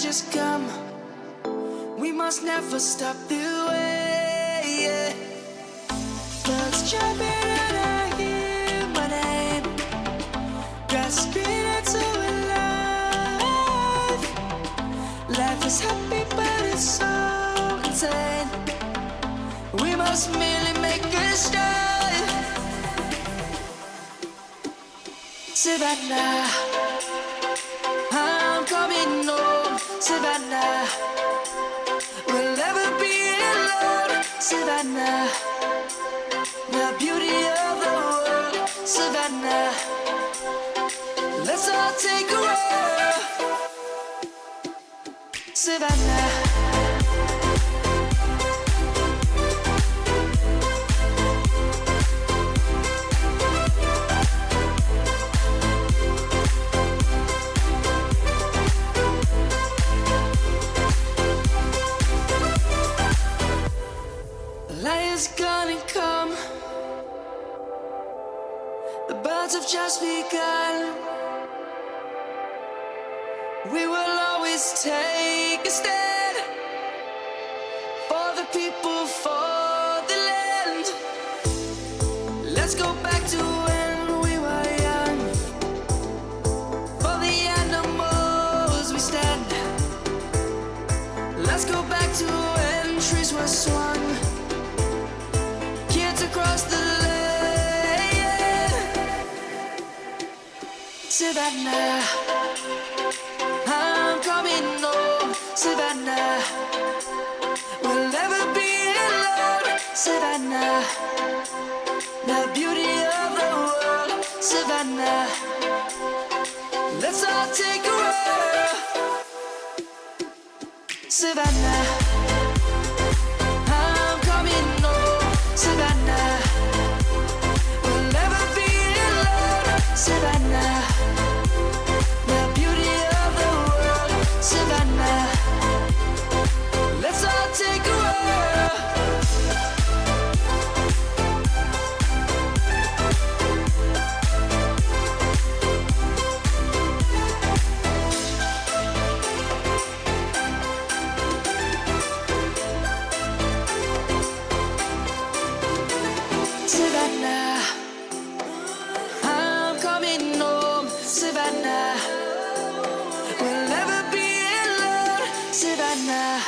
just come. We must never stop the way, yeah. Birds jumping and I hear my name, grasping into a life. Life is happy but it's so insane. We must merely make a start. Savannah, I'm coming home. Savannah, we'll never be alone. Savannah, the beauty of the world. Savannah, let's all take a roll. Savannah, light is gonna come. The birds have just begun. We will always take a stand for the people, for the land. Let's go back to when we were young. For the animals we stand. Let's go back to when trees were swung. Kids across the land. Savannah, I'm coming home. Savannah, we'll never be alone. Savannah, the beauty of the world. Savannah, let's all take a roll. Savannah, I'm coming home. Savannah, we'll never be alone. Savannah, the beauty of the world. Savannah, let's all take a roll. Savannah, I'm coming home. Savannah, we'll never be alone. Savannah.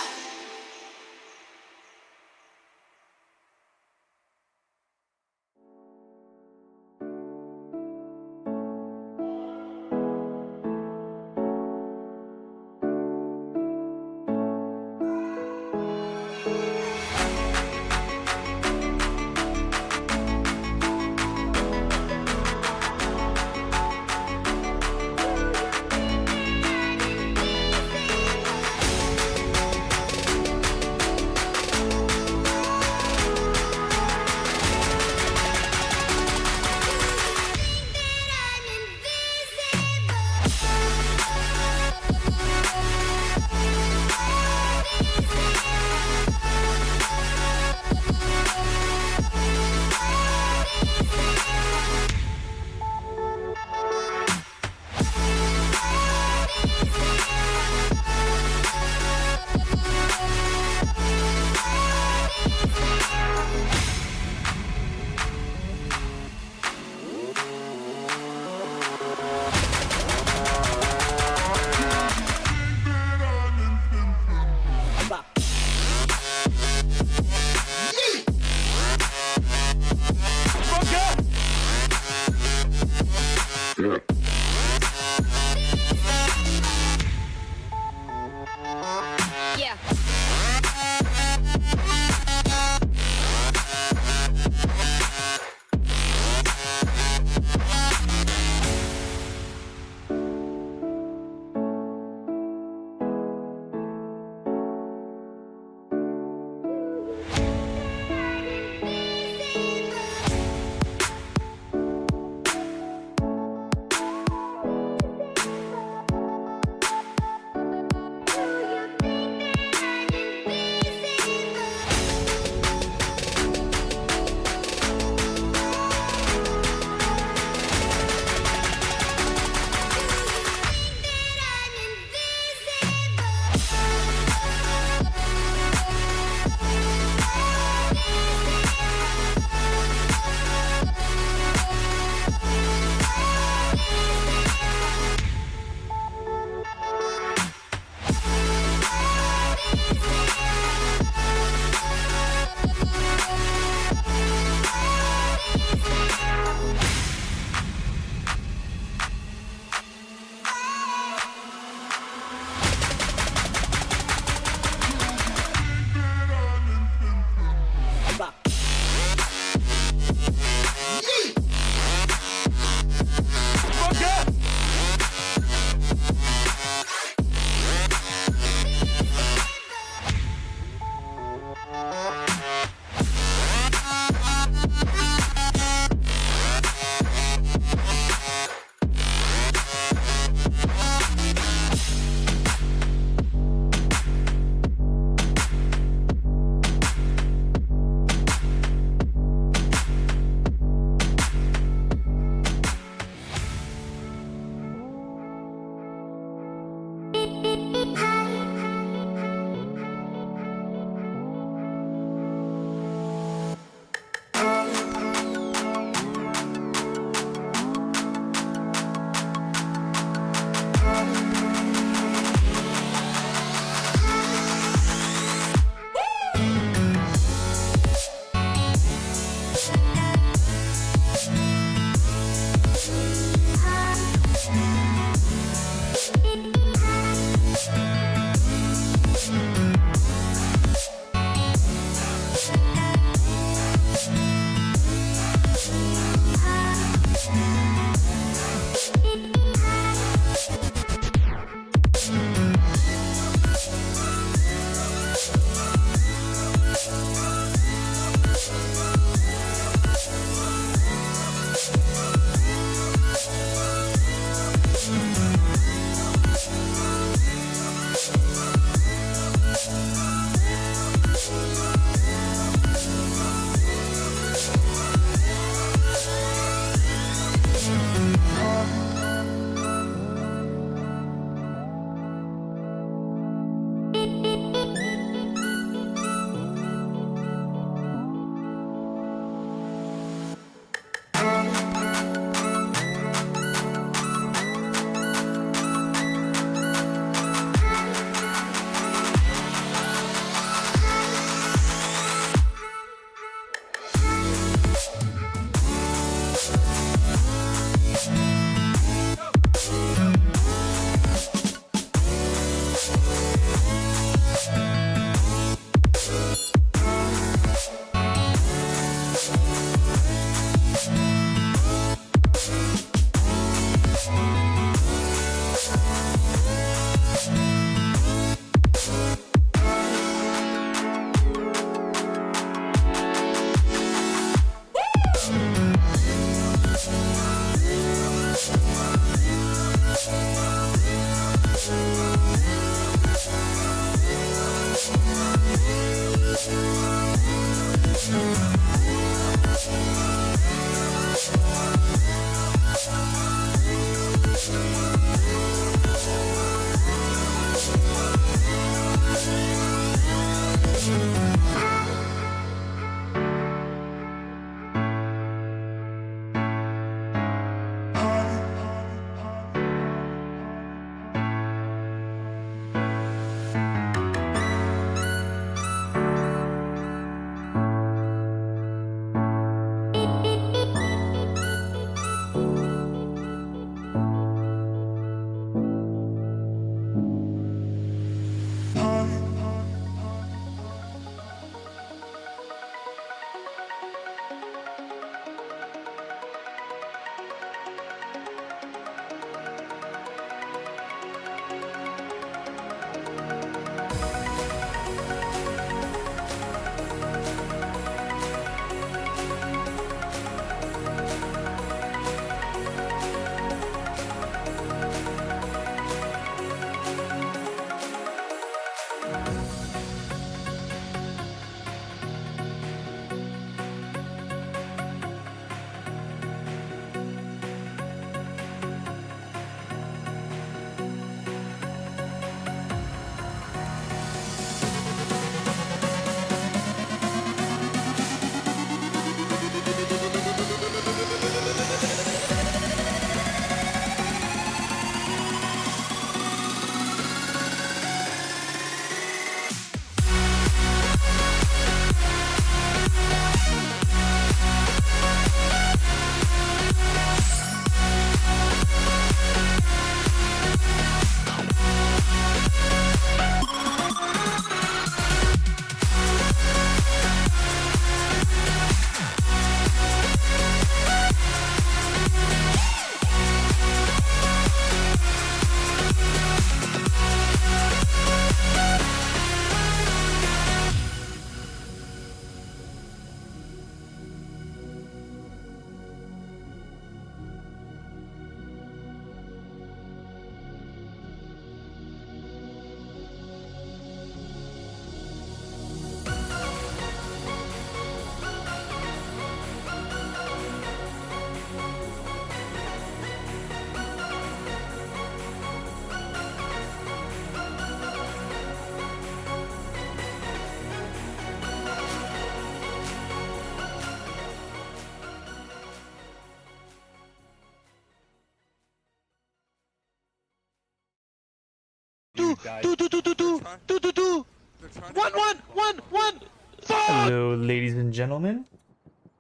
Hello, ladies and gentlemen.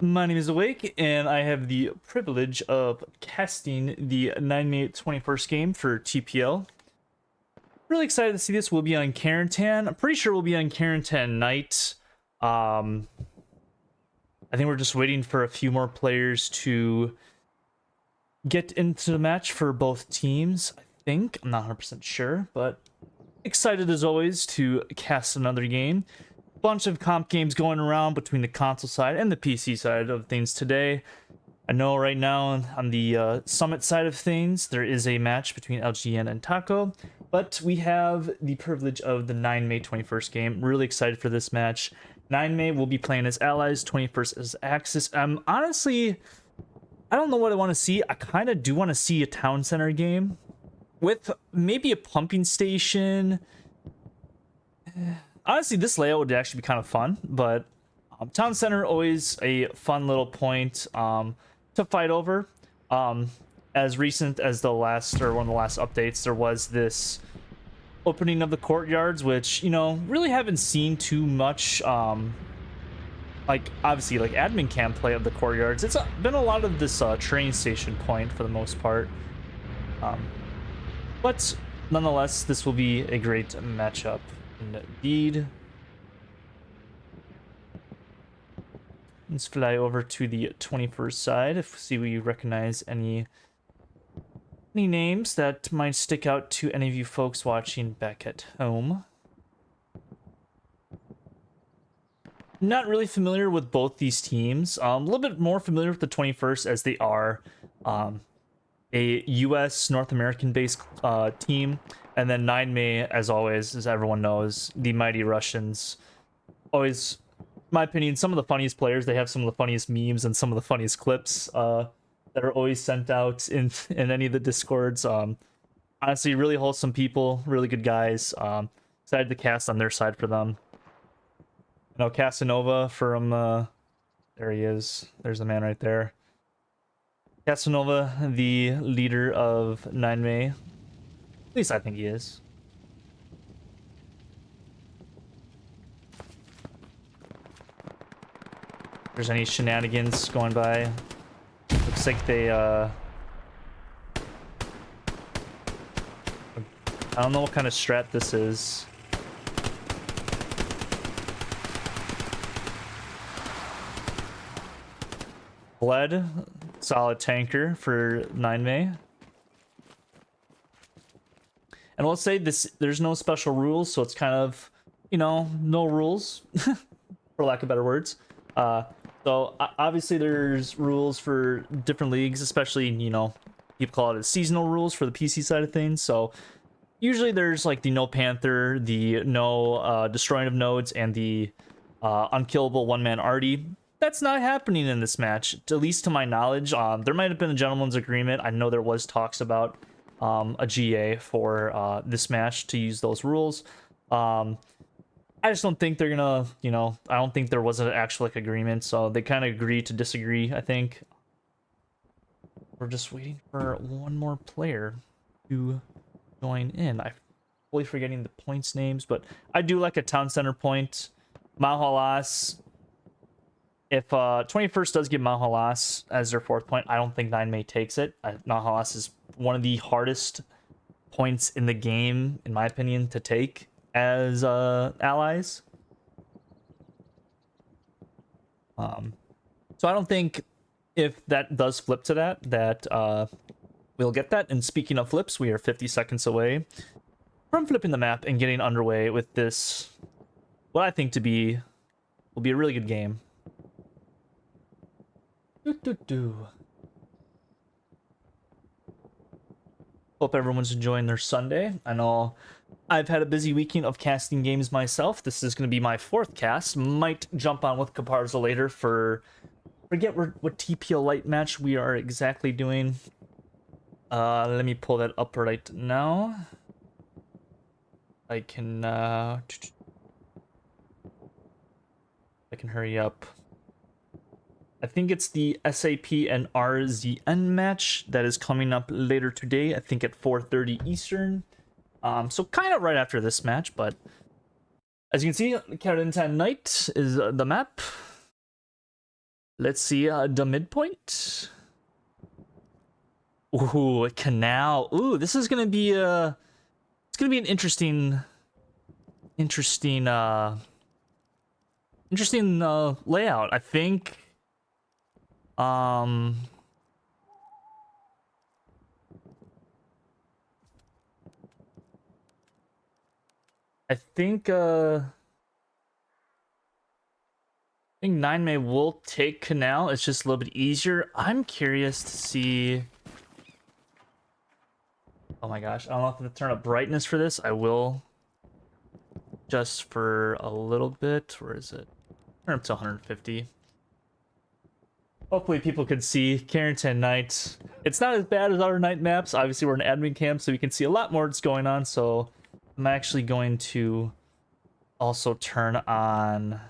My name is Awake, and I have the privilege of casting the 9-May 21st game for TPL. Really excited to see this. We'll be on Carentan. I'm pretty sure we'll be on Carentan Night. I think we're just waiting for a few more players to get into the match for both teams. I think. I'm not 100% sure, but excited as always to cast another game. Bunch of comp games going around between the console side and the PC side of things today. I know right now on the Summit side of things, there is a match between LGN and Taco, but we have the privilege of the 9-May 21st game. Really excited for this match. 9-May will be playing as Allies, 21st as Axis. Honestly, I don't know what I want to see. I kind of do want to see a town center game with maybe a pumping station. Honestly, this layout would actually be kind of fun, but town center always a fun little point to fight over. As recent as the last, or one of the last updates, there was this opening of the courtyards, which, you know, really haven't seen too much like obviously like admin cam play of the courtyards. It's been a lot of this train station point for the most part, but nonetheless, this will be a great matchup indeed. Let's fly over to the 21st side if see we recognize any names that might stick out to any of you folks watching back at home. Not really familiar with both these teams. A little bit more familiar with the 21st as they are a US North American based team, and then 9-May, as always, as everyone knows, the mighty Russians. Always, in my opinion, some of the funniest players. They have some of the funniest memes and some of the funniest clips that are always sent out in any of the discords. Honestly, really wholesome people, really good guys. Excited to cast on their side for them. You know, Casanova from there he is. There's the man right there. Casanova, the leader of 9-May. At least I think he is. If there's any shenanigans going by. Looks like they I don't know what kind of strat this is. Bled, solid tanker for 9-May. And we'll say this, there's no special rules, so it's kind of, you know, no rules, for lack of better words. So obviously there's rules for different leagues, especially, you know, people call it seasonal rules for the PC side of things. So usually there's like the no Panther, the no destroying of nodes, and the unkillable one-man arty. That's not happening in this match, at least to my knowledge. There might have been a gentleman's agreement. I know there was talks about a GA for this match to use those rules. I just don't think they're gonna, you know, I don't think there was an actual like agreement, so they kind of agreed to disagree, I think. We're just waiting for one more player to join in. I'm fully forgetting the points names, but I do like a town center point. Mahalas. If 21st does get Mahalas as their 4th point, I don't think 9-May takes it. Mahalas is one of the hardest points in the game, in my opinion, to take as allies. So I don't think if that does flip to that we'll get that. And speaking of flips, we are 50 seconds away from flipping the map and getting underway with this, what I think will be a really good game. Hope everyone's enjoying their Sunday. I know I've had a busy weekend of casting games myself. This is going to be my 4th cast. Might jump on with Caparza later for... Forget what TPL Light match we are exactly doing. Let me pull that up right now. I can hurry up. I think it's the SAP and RZN match that is coming up later today. I think at 4:30 Eastern. So kind of right after this match, but as you can see, Carentan Night is the map. Let's see the midpoint. Ooh, a canal. Ooh, this is gonna be it's gonna be an interesting layout. I think. I think 9 May will take canal. It's just a little bit easier. I'm curious to see. Oh my gosh, I don't know if I have to turn up brightness for this. I will. Just for a little bit. Where is it? Turn up to 150. Hopefully people can see Carentan Night. It's not as bad as our night maps. Obviously we're in admin camp, so we can see a lot more that's going on. So I'm actually going to also turn on.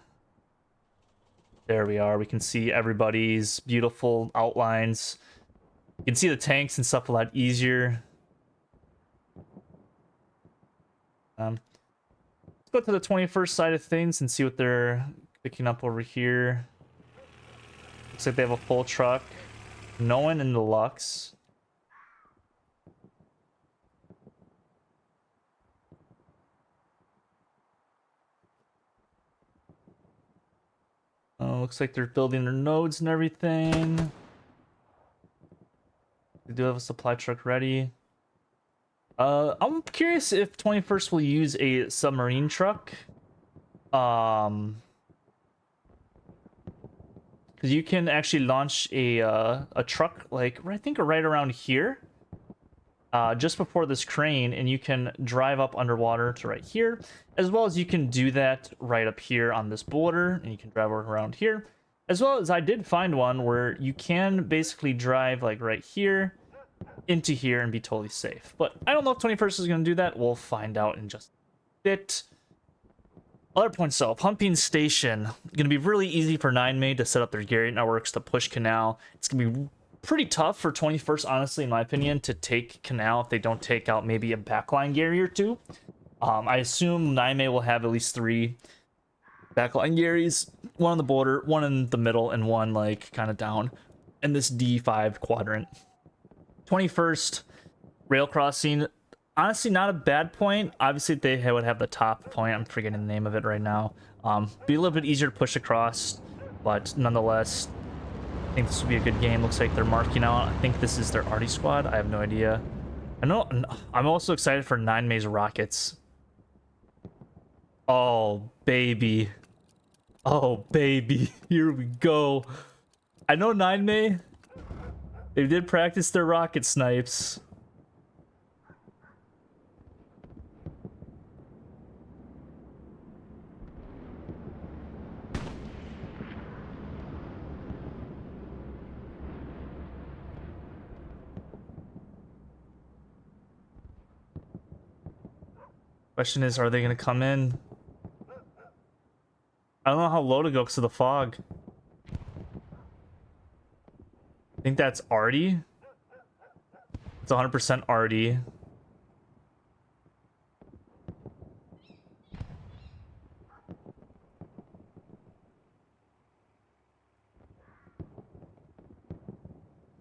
There we are. We can see everybody's beautiful outlines. You can see the tanks and stuff a lot easier. Let's go to the 21st side of things and see what they're picking up over here. Looks like they have a full truck. No one in the Lux. Looks like they're building their nodes and everything. They do have a supply truck ready. I'm curious if 21st will use a submarine truck. Because you can actually launch a truck like I think right around here, just before this crane, and you can drive up underwater to right here, as well as you can do that right up here on this border, and you can drive around here, as well as I did find one where you can basically drive like right here into here and be totally safe. But I don't know if 21st is going to do that. We'll find out in just a bit. Other points though, pumping station. Going to be really easy for 9 May to set up their Garriott networks to push canal. It's going to be pretty tough for 21st, honestly, in my opinion, to take canal if they don't take out maybe a backline Gary or two. I assume 9 May will have at least 3 backline Garys, one on the border, one in the middle, and one like kind of down in this D5 quadrant. 21st rail crossing, honestly not a bad point. Obviously they would have the top point. I'm forgetting the name of it right now. Be a little bit easier to push across, but nonetheless I think this will be a good game. Looks like they're marking out. I think this is their arty squad. I have no idea. I'm also excited for 9 May's rockets. Oh baby, here we go. I know 9 May, they did practice their rocket snipes. Question is, are they going to come in? I don't know how low to go because of the fog. I think that's arty. It's 100% arty.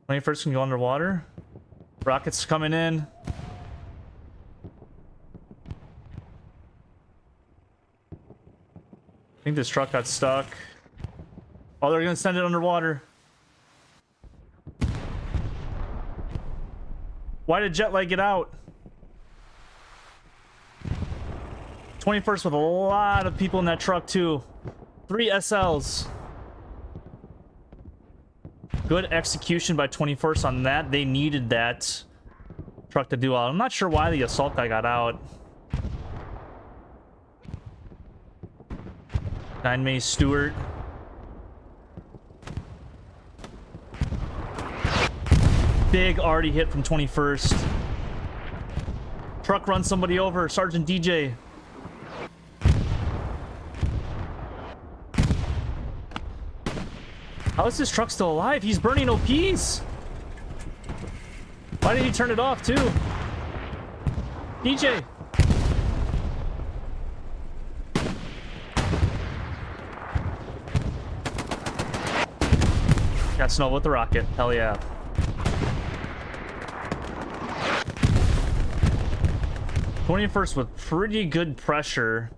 When you first can go underwater. Rockets coming in. I think this truck got stuck. Oh, they're gonna send it underwater. Why did Jetlag get out? 21st with a lot of people in that truck too. 3 SLs. Good execution by 21st on that. They needed that truck to do well. I'm not sure why the assault guy got out. 9 May Stewart. Big arty hit from 21st. Truck runs somebody over. Sergeant DJ. How is this truck still alive? He's burning OPs. Why did he turn it off too? DJ, Got Snow with the rocket. Hell yeah. #21st with pretty good pressure.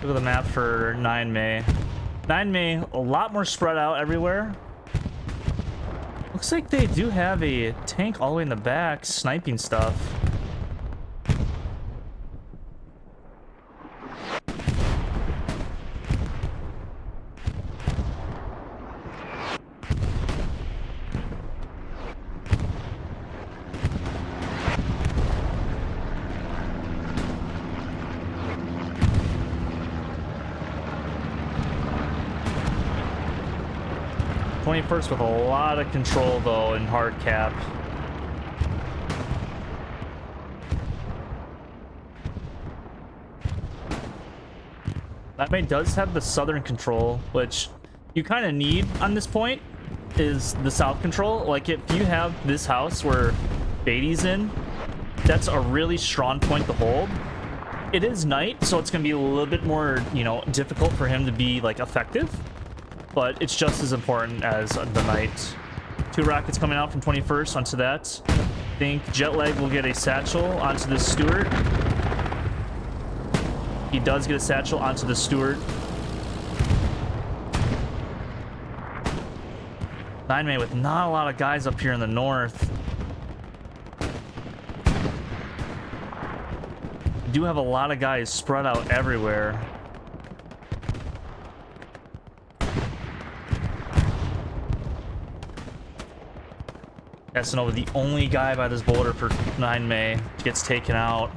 Look at the map for 9 May. 9 May, a lot more spread out everywhere. Looks like they do have a tank all the way in the back, sniping stuff. #21st with a lot of control though in hard cap. That May does have the southern control, which you kind of need on this point, is the south control. Like if you have this house where Beatty's in, that's a really strong point to hold. It is night, so it's gonna be a little bit more, you know, difficult for him to be like effective, but it's just as important as the night. 2 rockets coming out from #21st onto that. I think Jetlag will get a satchel onto this Stewart. He does get a satchel onto the Stewart. 9 May with not a lot of guys up here in the north. We do have a lot of guys spread out everywhere. SNO, the only guy by this boulder for 9 May gets taken out.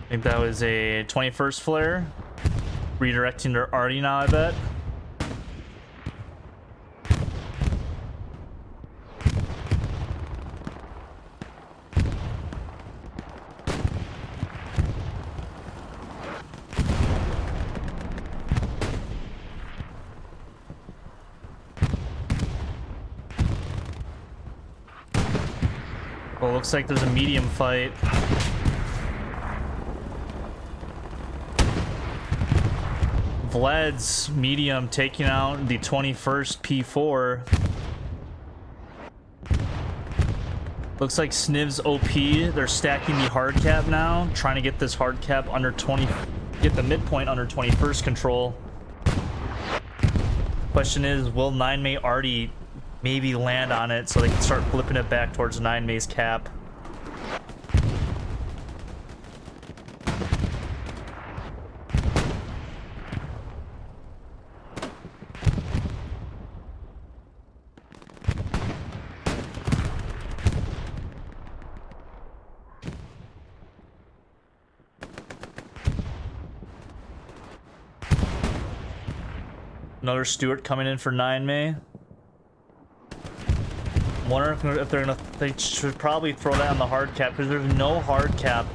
I think that was a 21st flare. Redirecting to Artie now, I bet. Well, looks like there's a medium fight. Vlad's medium taking out the 21st P4. Looks like Sniv's OP. They're stacking the hard cap now, trying to get this hard cap under 20, get the midpoint under 21st control. Question is, will 9 May Artie maybe land on it so they can start flipping it back towards 9 May's cap? Another Stewart coming in for 9 May. I'm wondering if they're gonna. They should probably throw that on the hard cap because there's no hard cap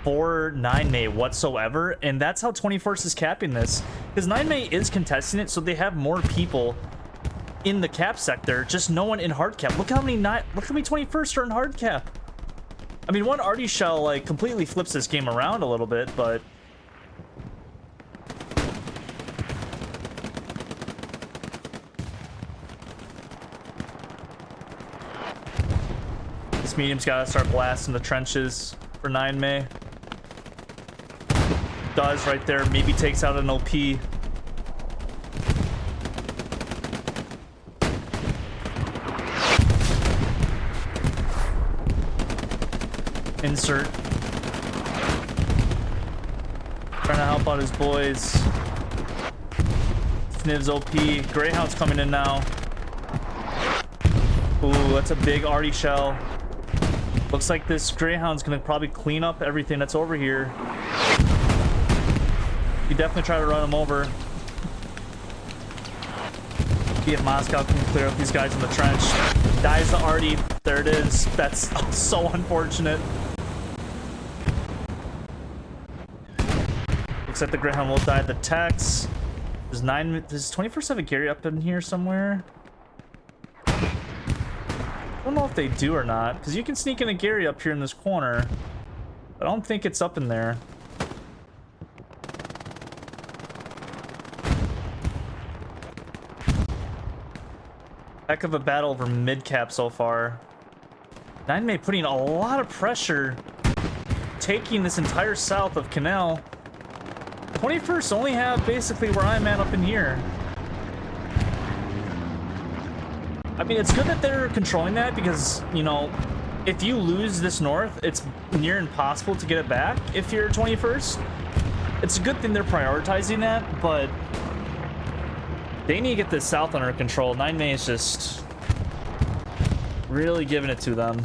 for 9 May whatsoever, and that's how 21st is capping this. Because 9 May is contesting it, so they have more people in the cap sector, just no one in hard cap. Look how many 21st are in hard cap. I mean, one Artie shell like completely flips this game around a little bit, but. Medium's gotta start blasting the trenches for 9 May. Does right there, maybe takes out an OP. Insert. Trying to help out his boys. Sniv's OP. Greyhound's coming in now. Ooh, that's a big Artie shell. Looks like this Greyhound's gonna probably clean up everything that's over here. You definitely try to run him over. See if Moscow can clear up these guys in the trench. Dies the Artie. There it is. That's so unfortunate. Looks like the Greyhound will die at the Tex. Does 21st have a Gary up in here somewhere? I don't know if they do or not, because you can sneak in a Gary up here in this corner. I don't think it's up in there. Heck of a battle over mid-cap so far. 9May putting a lot of pressure, taking this entire south of Canal. 21st only have basically where I'm at up in here. I mean, it's good that they're controlling that because, you know, if you lose this north, it's near impossible to get it back if you're 21st. It's a good thing they're prioritizing that, but they need to get this south under control. 9May is just really giving it to them.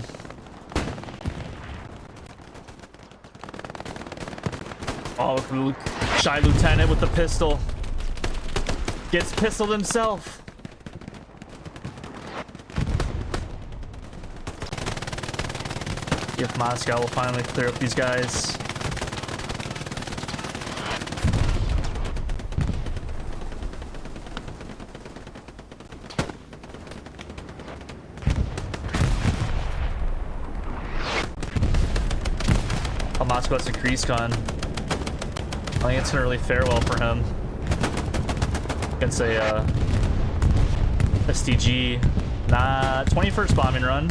Oh, Shy Lieutenant with the pistol. Gets pistoled himself. If Moscow will finally clear up these guys. Oh, Moscow has a crease gun. I think it's gonna really fare well for him against a STG. Nah, 21st bombing run.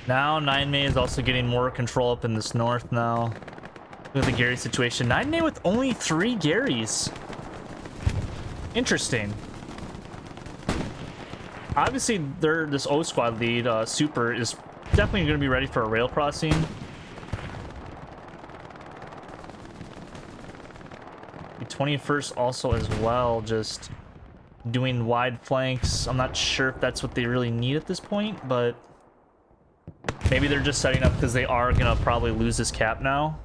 Now 9May is also getting more control up in this north now. Look at the Gary situation. 9May with only 3 Garys. Interesting. Obviously, this O squad lead, Super, is definitely going to be ready for a rail crossing. The 21st also as well, just doing wide flanks. I'm not sure if that's what they really need at this point, but maybe they're just setting up because they are going to probably lose this cap now.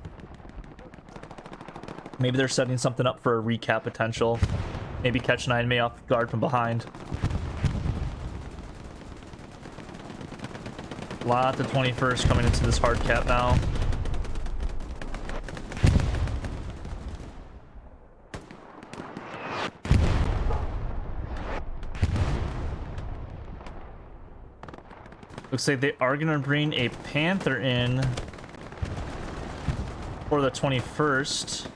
Maybe they're setting something up for a recap potential. Maybe catch 9May off guard from behind. Lot of 21st coming into this hard cap now. Looks like they are gonna bring a Panther in for the 21st.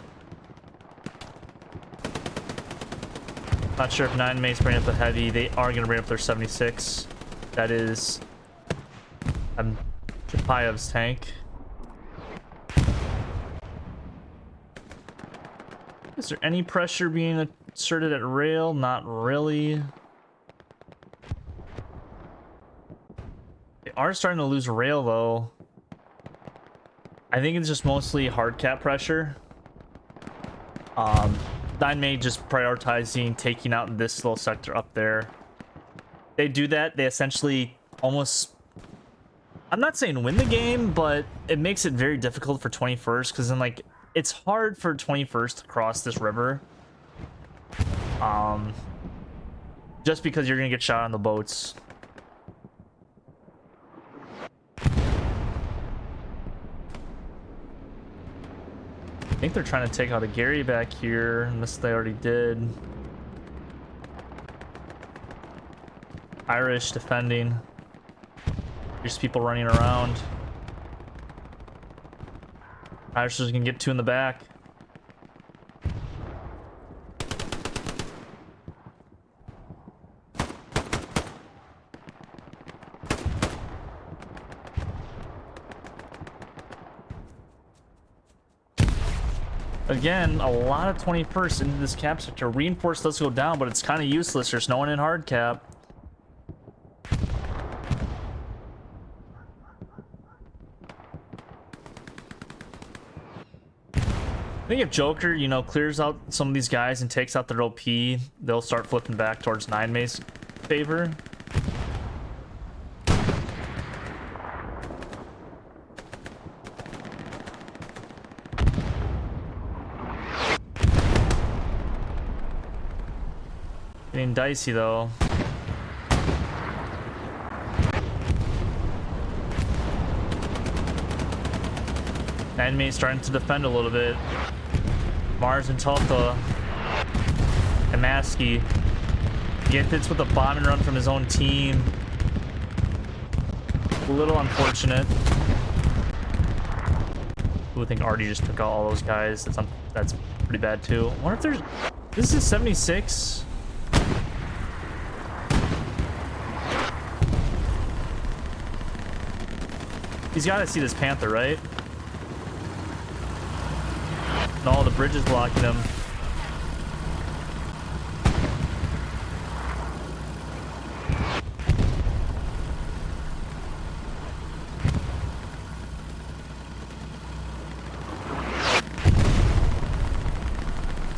Not sure if 9May's bringing up the heavy. They are gonna bring up their 76. That is Chapayev's tank. Is there any pressure being asserted at rail? Not really. They are starting to lose rail though. I think it's just mostly hard cap pressure. 9May just prioritizing taking out this little sector up there. They do that, they essentially almost, I'm not saying win the game, but it makes it very difficult for 21st because then, like, it's hard for 21st to cross this river. Just because you're gonna get shot on the boats. I think they're trying to take out a Gary back here, unless they already did. Irish defending. There's people running around. Irish is gonna get 2 in the back. Again, a lot of 21st into this cap sector. Reinforce does go down, but it's kind of useless. There's no one in hard cap. I think if Joker, you know, clears out some of these guys and takes out their OP, they'll start flipping back towards 9May's favor. getting dicey though. Enemy starting to defend a little bit. Mars and Tulta and Maskey. Get hits with a bomb and run from his own team. A little unfortunate. I think Artie just took out all those guys. That's pretty bad too. I wonder if there's... This is 76. He's got to see this Panther, right? No, the bridge is blocking him.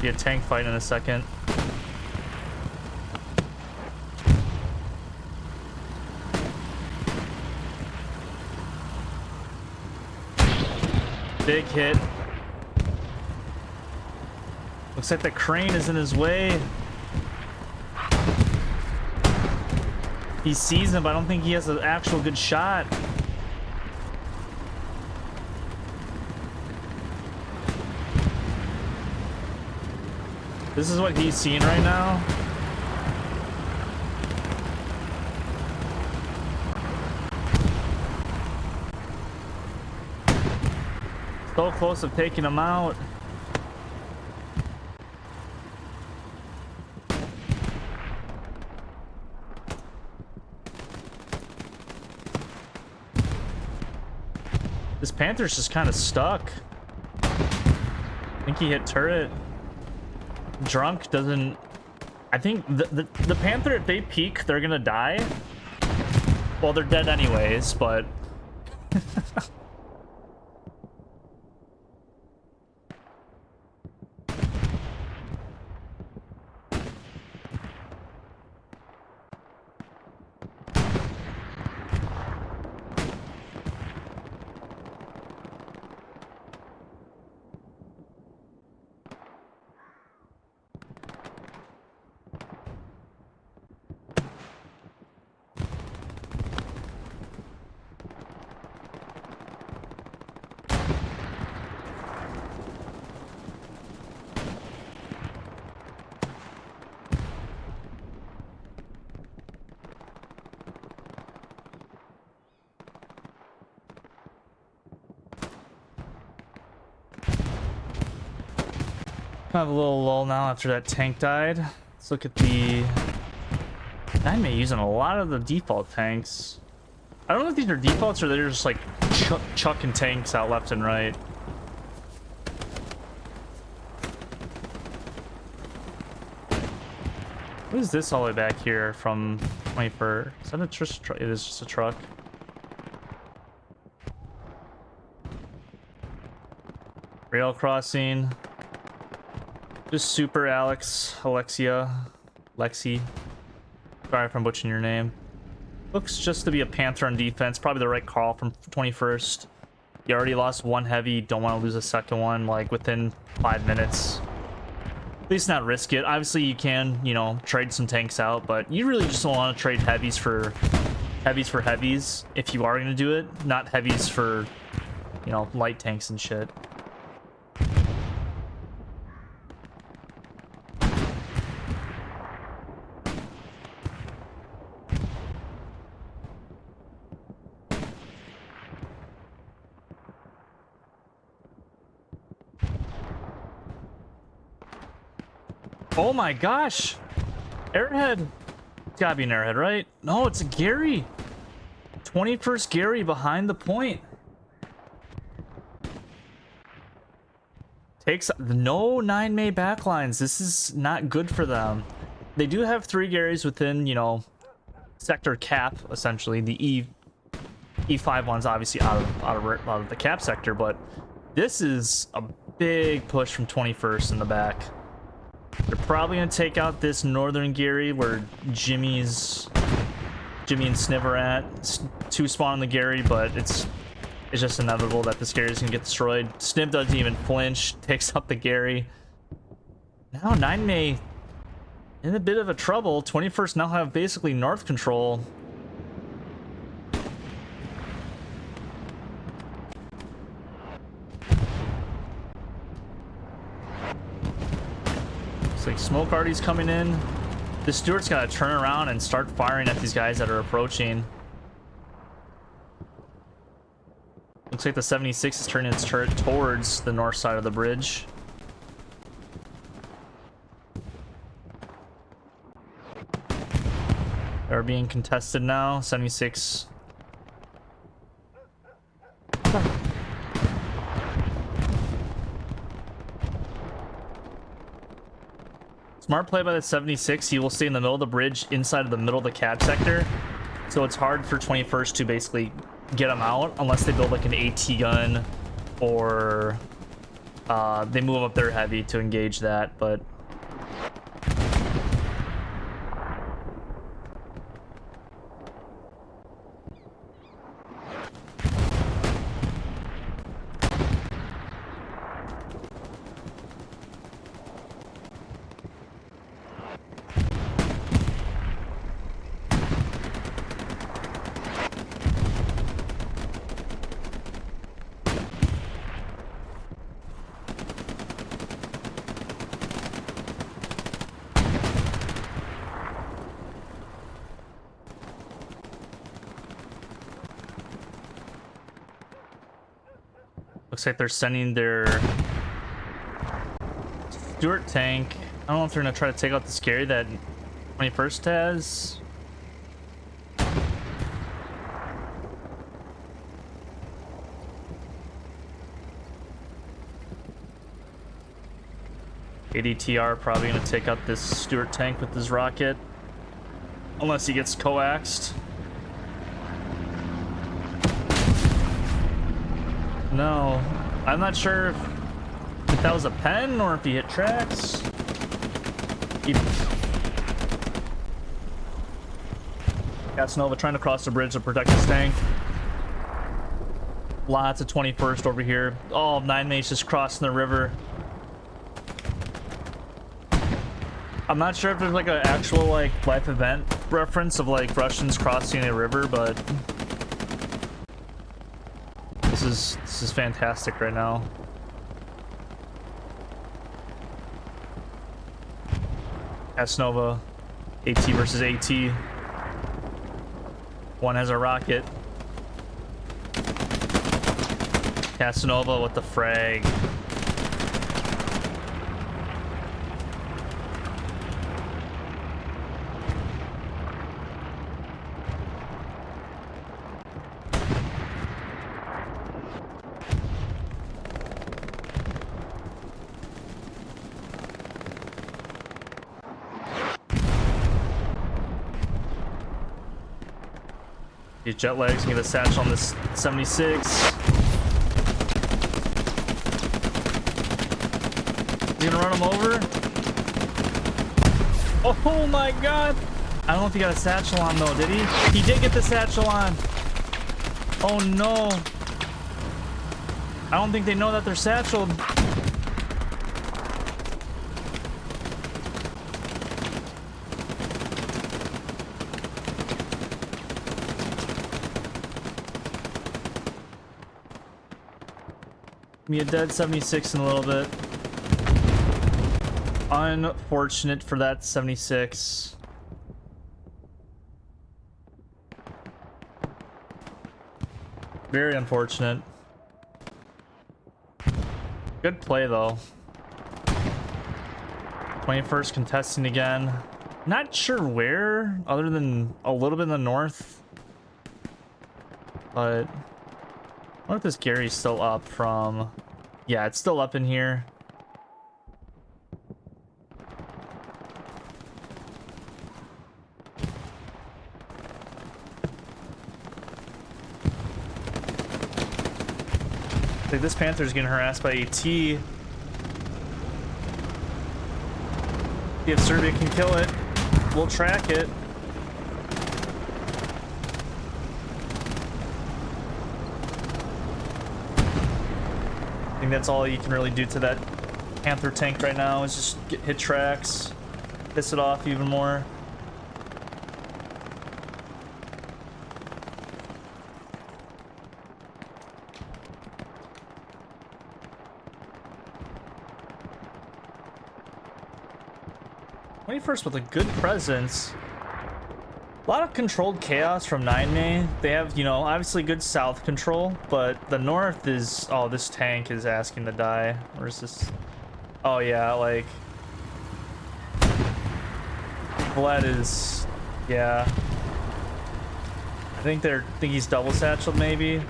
Be a tank fight in a second. Big hit. Looks like the crane is in his way. He sees him, but I don't think he has an actual good shot. This is what he's seeing right now. So close to taking him out. This Panther's just kind of stuck. I think he hit turret. Drunk doesn't... I think the Panther, if they peek, they're gonna die. Well, they're dead anyways, but... I have a little lull now after that tank died. Let's look at the... I'm using a lot of the default tanks. I don't know if these are defaults or they're just like chucking tanks out left and right. What is this all the way back here from 21st? Is that a truck? It is just a truck. Rail crossing. Just super Lexi. Sorry if I'm butchering your name. Looks just to be a Panther on defense. Probably the right call from 21st. You already lost one heavy. Don't want to lose a second one like within 5 minutes. At least not risk it. Obviously you can, you know, trade some tanks out, but you really just don't want to trade heavies for heavies if you are going to do it. Not heavies for, you know, light tanks and shit. Oh my gosh! Airhead! It's gotta be an airhead, right? No, it's a Gary! 21st Gary behind the point. Takes no 9 May backlines. This is not good for them. They do have 3 Garys within, you know, sector cap, essentially. The E5 one's obviously out of the cap sector, but this is a big push from 21st in the back. They're probably gonna take out this northern Gary where Jimmy and Sniv are at. 2 spawn on the Gary, but it's just inevitable that this Gary's gonna get destroyed. Sniv doesn't even flinch, takes out the Gary. Now 9 May in a bit of a trouble. 21st now have basically north control. Looks like smoke already's coming in. The Stuart's got to turn around and start firing at these guys that are approaching. Looks like the 76 is turning its turret towards the north side of the bridge. They're being contested now. 76. Smart play by the 76. He will stay in the middle of the bridge inside of the middle of the cab sector. So it's hard for 21st to basically get him out unless they build like an AT gun or they move up their heavy to engage that. But looks like they're sending their Stuart tank. I don't know if they're gonna try to take out the scary that 21st has. ADTR probably gonna take out this Stuart tank with his rocket, unless he gets coaxed. No, I'm not sure if that was a pen or if he hit tracks. Casanova trying to cross the bridge to protect his tank. Lots of 21st over here. Oh, 9 mates just crossing the river. I'm not sure if there's like an actual like life event reference of like Russians crossing a river, but this is fantastic right now. Casanova, AT versus AT. One has a rocket. Casanova with the frag. These jet legs can get a satchel on this 76. Is he gonna run him over? Oh my god! I don't know if he got a satchel on though, did he? He did get the satchel on! Oh no! I don't think they know that they're satcheled. Me a dead 76 in a little bit. Unfortunate for that 76. Very unfortunate. Good play though. 21st contesting again. Not sure where, other than a little bit in the north. But I wonder if this Gary's still up from... Yeah, it's still up in here. I think this Panther's getting harassed by AT. See if Serbia can kill it. We'll track it. I think that's all you can really do to that Panther tank right now is just hit tracks. piss it off even more. First with a good presence. A lot of controlled chaos from 9May. They have, you know, obviously good south control, but the north is... Oh, this tank is asking to die. Where's this? Oh, yeah, like... Vlad is... Yeah. I think he's double satcheled, maybe.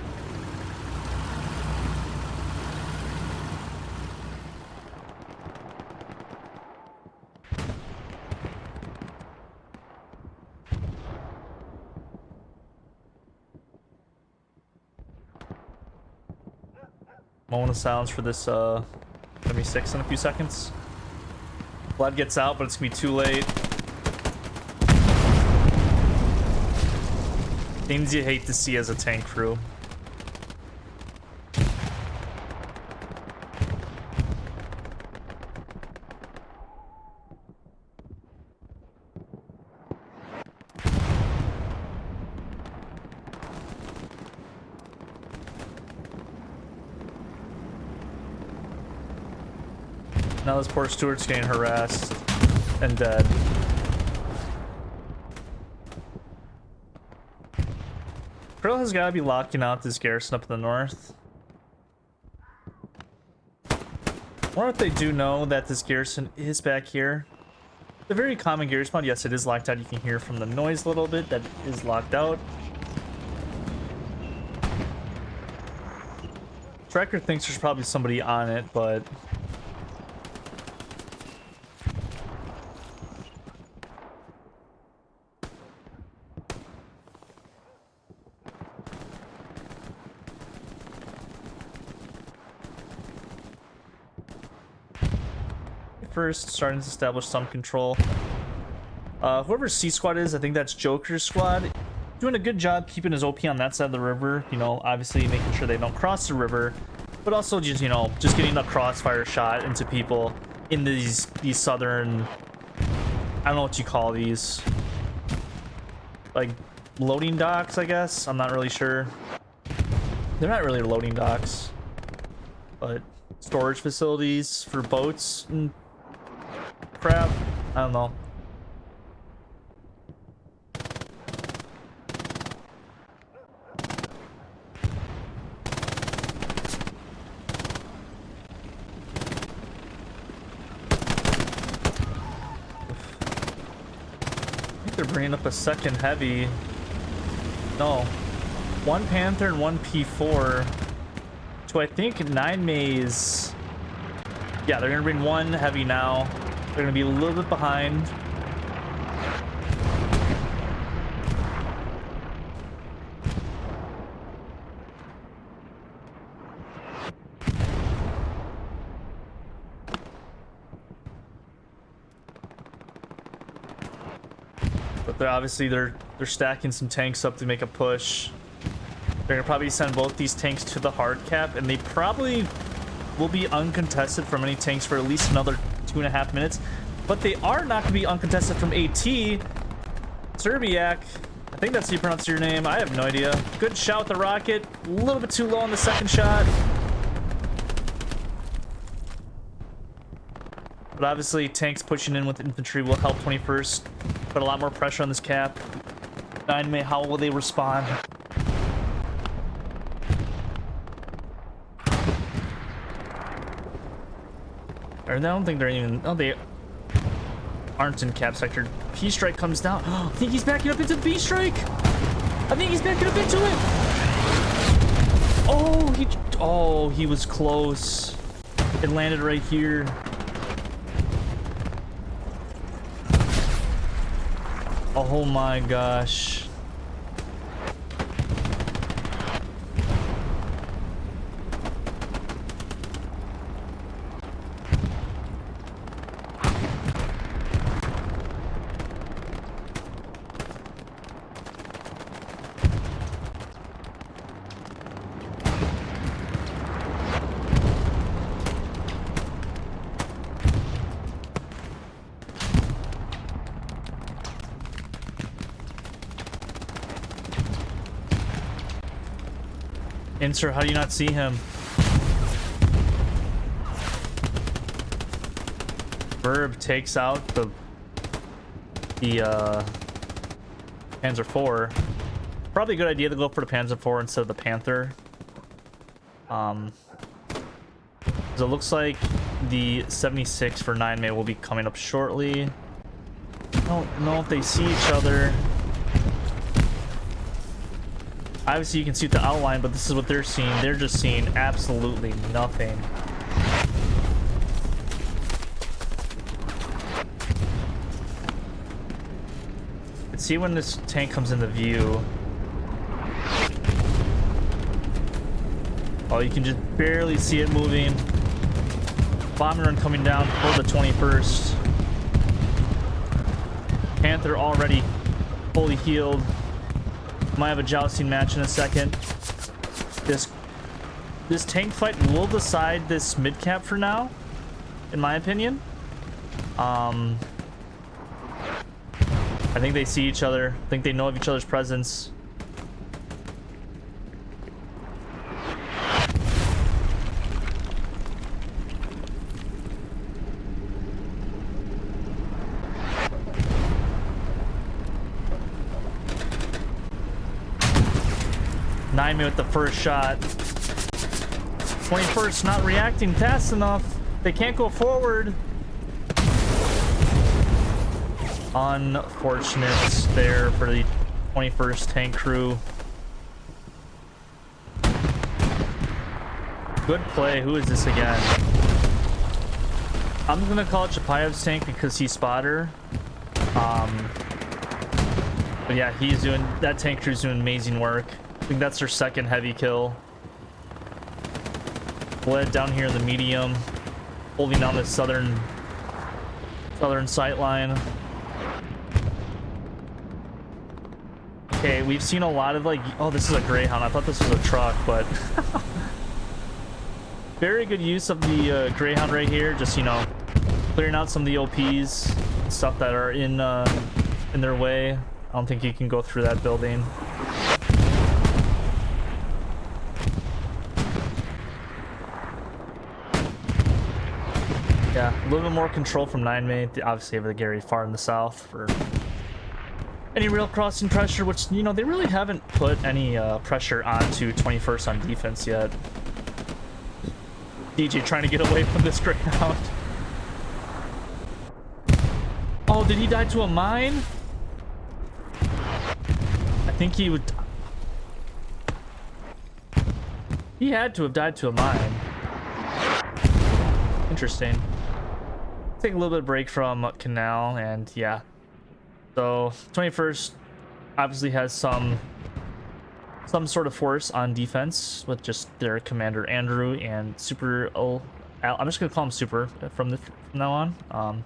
Moment of silence for this enemy 6 in a few seconds. Blood gets out, but it's gonna be too late. Things you hate to see as a tank crew. Now this poor Stewart's getting harassed and dead. Krill has got to be locking out this garrison up in the north. Or if they do know that this garrison is back here. It's a very common garrison mod. Yes, it is locked out. You can hear from the noise a little bit that it is locked out. Tracker thinks there's probably somebody on it, but... First, starting to establish some control. Whoever C squad is, I think that's Joker's squad, doing a good job keeping his OP on that side of the river. You know, obviously making sure they don't cross the river, but also just, you know, just getting a crossfire shot into people in these southern, I don't know what you call these, like loading docks, I guess. I'm not really sure. They're not really loading docks, but storage facilities for boats and crap. I don't know. I think they're bringing up a second heavy. No. One Panther and one P4. So I think 9May is... Yeah, they're going to bring one heavy now. They're going to be a little bit behind. But they're stacking some tanks up to make a push. They're going to probably send both these tanks to the hard cap, and they probably will be uncontested from any tanks for at least another 2.5 minutes. But they are not going to be uncontested from AT. Serbiak, I think that's how you pronounce your name. I have no idea. Good shot with the rocket. A little bit too low on the second shot. But obviously, tanks pushing in with infantry will help 21st. Put a lot more pressure on this cap. 9May, how will they respond? I don't think they're even... Oh, they aren't in cap sector. P-Strike comes down. I think he's backing up into the B-Strike. I think he's backing up into it. Oh, he was close. It landed right here. Oh my gosh. Insert, how do you not see him? Verb takes out the Panzer IV. Probably a good idea to go for the Panzer IV instead of the Panther. 'Cause it looks like the 76 for 9 May will be coming up shortly. I don't know if they see each other. Obviously, you can see the outline, but this is what they're seeing. They're just seeing absolutely nothing. Let's see when this tank comes into view. Oh, you can just barely see it moving. Bombing run coming down for the 21st. Panther already fully healed. Might have a jousting match in a second. This tank fight will decide this mid cap for now, in my opinion. I think they see each other. I think they know of each other's presence. Nine with the first shot. 21st not reacting fast enough. They can't go forward. Unfortunate there for the 21st tank crew. Good play. Who is this again? I'm gonna call it Chapayev's tank because he's spotter. But yeah, he's doing that. Tank crew's doing amazing work. I think that's their second heavy kill. Bled down here in the medium, holding down the southern sight line. Okay, we've seen a lot of like, oh, this is a Greyhound. I thought this was a truck, but very good use of the Greyhound right here. Just, you know, clearing out some of the OPs, stuff that are in their way. I don't think you can go through that building. Yeah, a little bit more control from 9 May. Obviously, over the Gary far in the south for any real crossing pressure, which, you know, they really haven't put any pressure onto 21st on defense yet. DJ trying to get away from this Greyhound. Oh, did he die to a mine? I think he would. He had to have died to a mine. Interesting. Take a little bit of break from Canal, and yeah. So 21st obviously has some sort of force on defense with just their commander Andrew and Super. I'm just gonna call him Super from now on.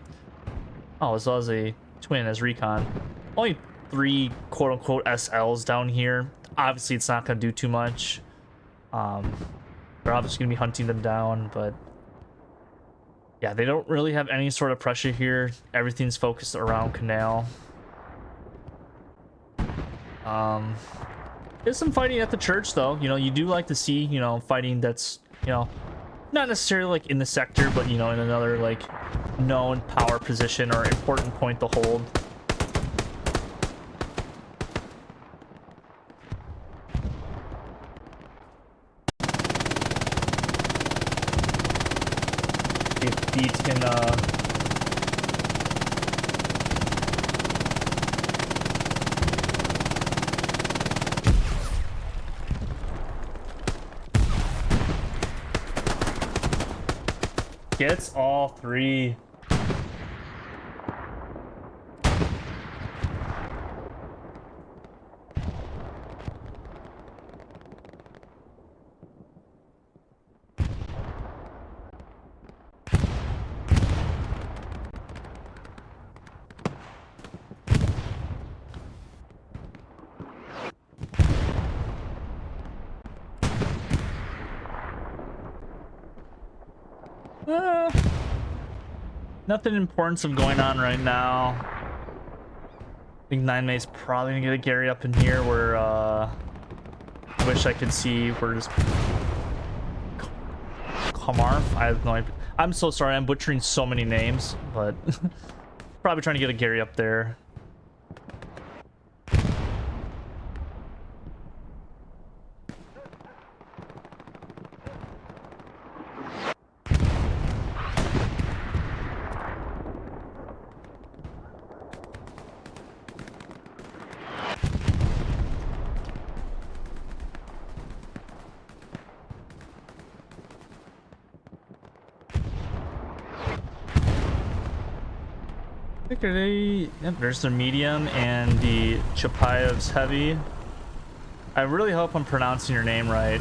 Oh, as well as a twin as Recon. Only 3 quote-unquote SLs down here. Obviously, it's not gonna do too much. They're obviously gonna be hunting them down, but yeah, they don't really have any sort of pressure here. Everything's focused around Canal. There's some fighting at the church, though. You know, you do like to see, you know, fighting that's, you know, not necessarily like in the sector, but, you know, in another like known power position or important point to hold. If Beat can gets all 3. Nothing important going on right now. I think 9 May's probably gonna get a Gary up in here where wish I could see where this Kamarf. I have no idea. I'm so sorry. I'm butchering so many names, but probably trying to get a Gary up there. Yep, there's their medium and the Chapayev's heavy. I really hope I'm pronouncing your name right.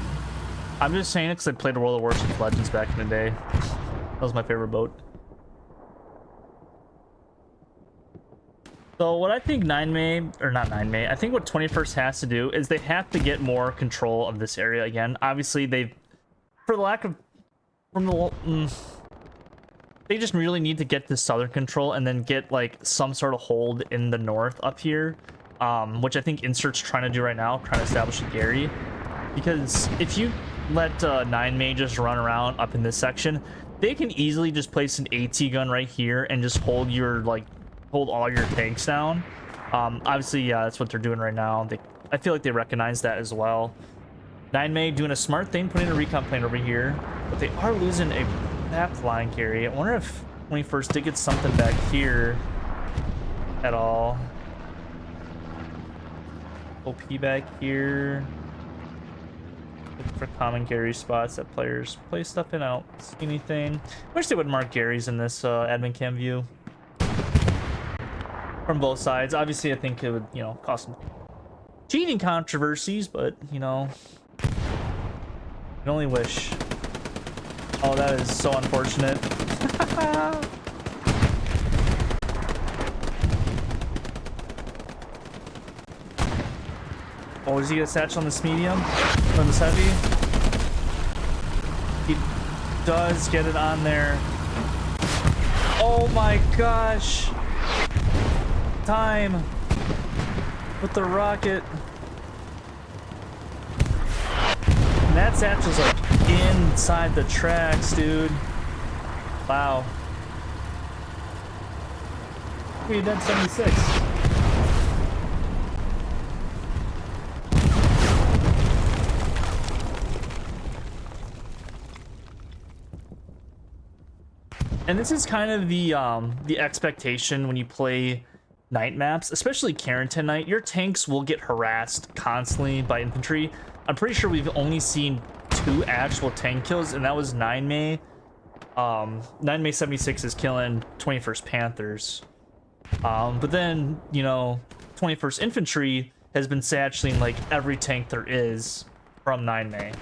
I'm just saying it because I played World of Warship Legends back in the day. That was my favorite boat. So what I think 9May, or not 9May, I think what 21st has to do is they have to get more control of this area again. Obviously, they've, for the lack of, they just really need to get this southern control and then get like some sort of hold in the north up here, which I think Insert's trying to do right now, trying to establish a Gary. Because if you let 9May just run around up in this section, they can easily just place an AT gun right here and just hold your hold all your tanks down. Obviously, yeah, that's what they're doing right now. I feel like they recognize that as well. 9May doing a smart thing, putting a recon plane over here, but they are losing a map flying Gary. I wonder if 21st did get something back here at all. OP back here. Looking for common Gary spots that players play stuff in. I don't see anything. Wish they would mark Garys in this admin cam view from both sides. Obviously, I think it would, you know, cause some cheating controversies, but you know, you can only wish. Oh, that is so unfortunate. Oh, does he get a satch on this medium? On this heavy? He does get it on there. Oh my gosh. Time with the rocket. And that satch is like inside the tracks, dude. Wow. We did 76. And this is kind of the expectation when you play night maps, especially Carentan Night. Your tanks will get harassed constantly by infantry. I'm pretty sure we've only seen 2 actual tank kills, and that was 9May. 9May 76 is killing 21st Panthers. But then, you know, 21st Infantry has been satcheling like every tank there is from 9May.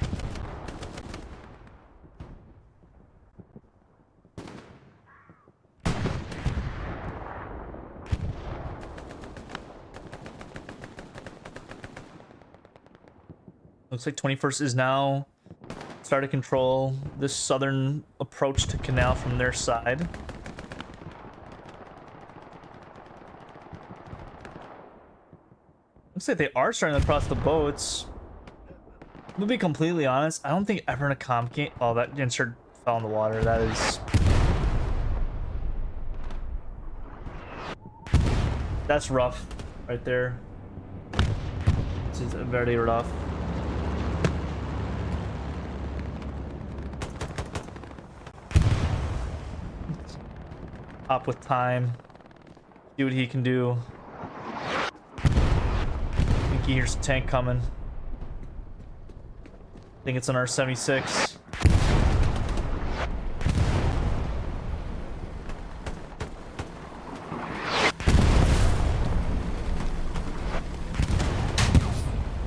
Looks like 21st is now starting to control this southern approach to canal from their side. Looks like they are starting to cross the boats. To be completely honest, I don't think ever in a comp game. Oh, that insert fell in the water. That is. That's rough right there. This is very rough. Up with time. See what he can do. I think he hears a tank coming. I think it's an R-76.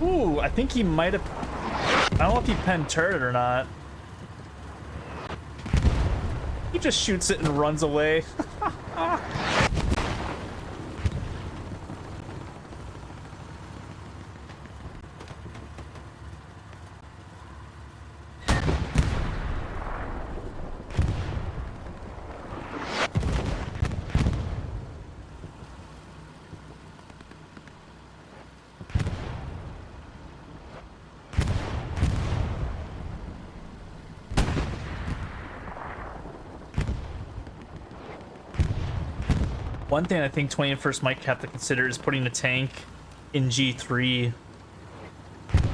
Ooh, I think he might have... I don't know if he penned turret or not. He just shoots it and runs away. One thing I think 21st might have to consider is putting a tank in G3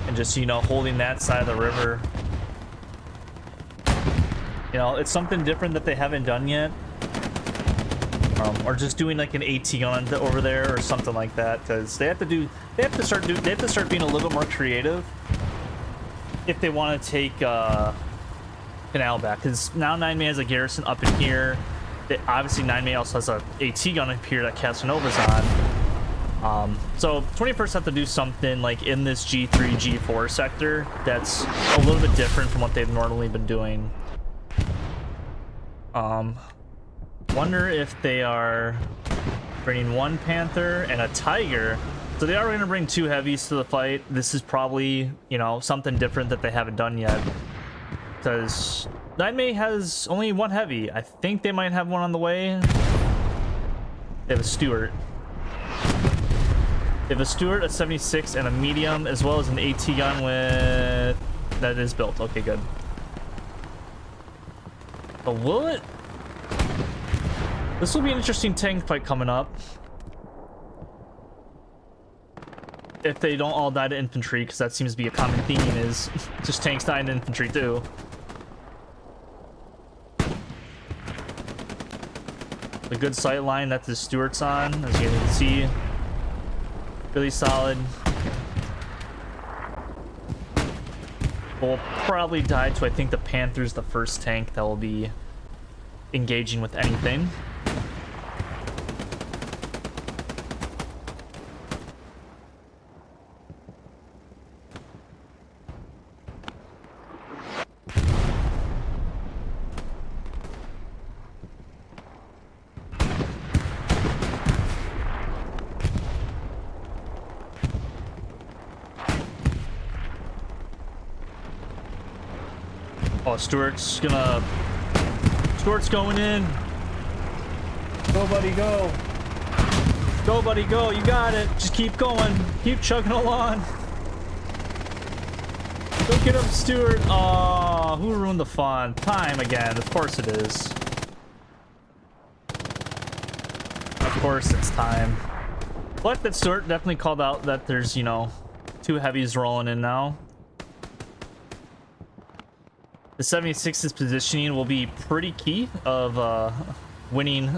and just, you know, holding that side of the river. You know, it's something different that they haven't done yet. Or just doing like an AT gun over there or something like that, because they have to start being a little bit more creative if they want to take Canal back. Because now 9-May has a garrison up in here. Obviously 9-May also has a AT gun up here that Casanova's on. So 21st have to do something like in this G3 G4 sector that's a little bit different from what they've normally been doing. Wonder if they are bringing one Panther and a Tiger. So they are going to bring 2 heavies to the fight. This is probably, you know, something different that they haven't done yet, because 9-May has only 1 heavy. I think they might have one on the way. They have a Stuart. They have a Stuart, a 76, and a medium, as well as an AT gun with... that is built. Okay, good. But will it... This will be an interesting tank fight coming up. If they don't all die to infantry, because that seems to be a common theme, is just tanks dying to infantry too. The good sight line that the Stuart's on, as you can see. Really solid. We'll probably die to, I think, the Panther's the first tank that will be engaging with anything. Oh, Stuart's going in. Go, buddy, go. Go, buddy, go. You got it. Just keep going. Keep chugging along. Go get him, Stuart. Oh, who ruined the fun? Time again. Of course it is. Of course it's time. But that Stuart definitely called out that there's, you know, 2 heavies rolling in now. The 76's positioning will be pretty key of winning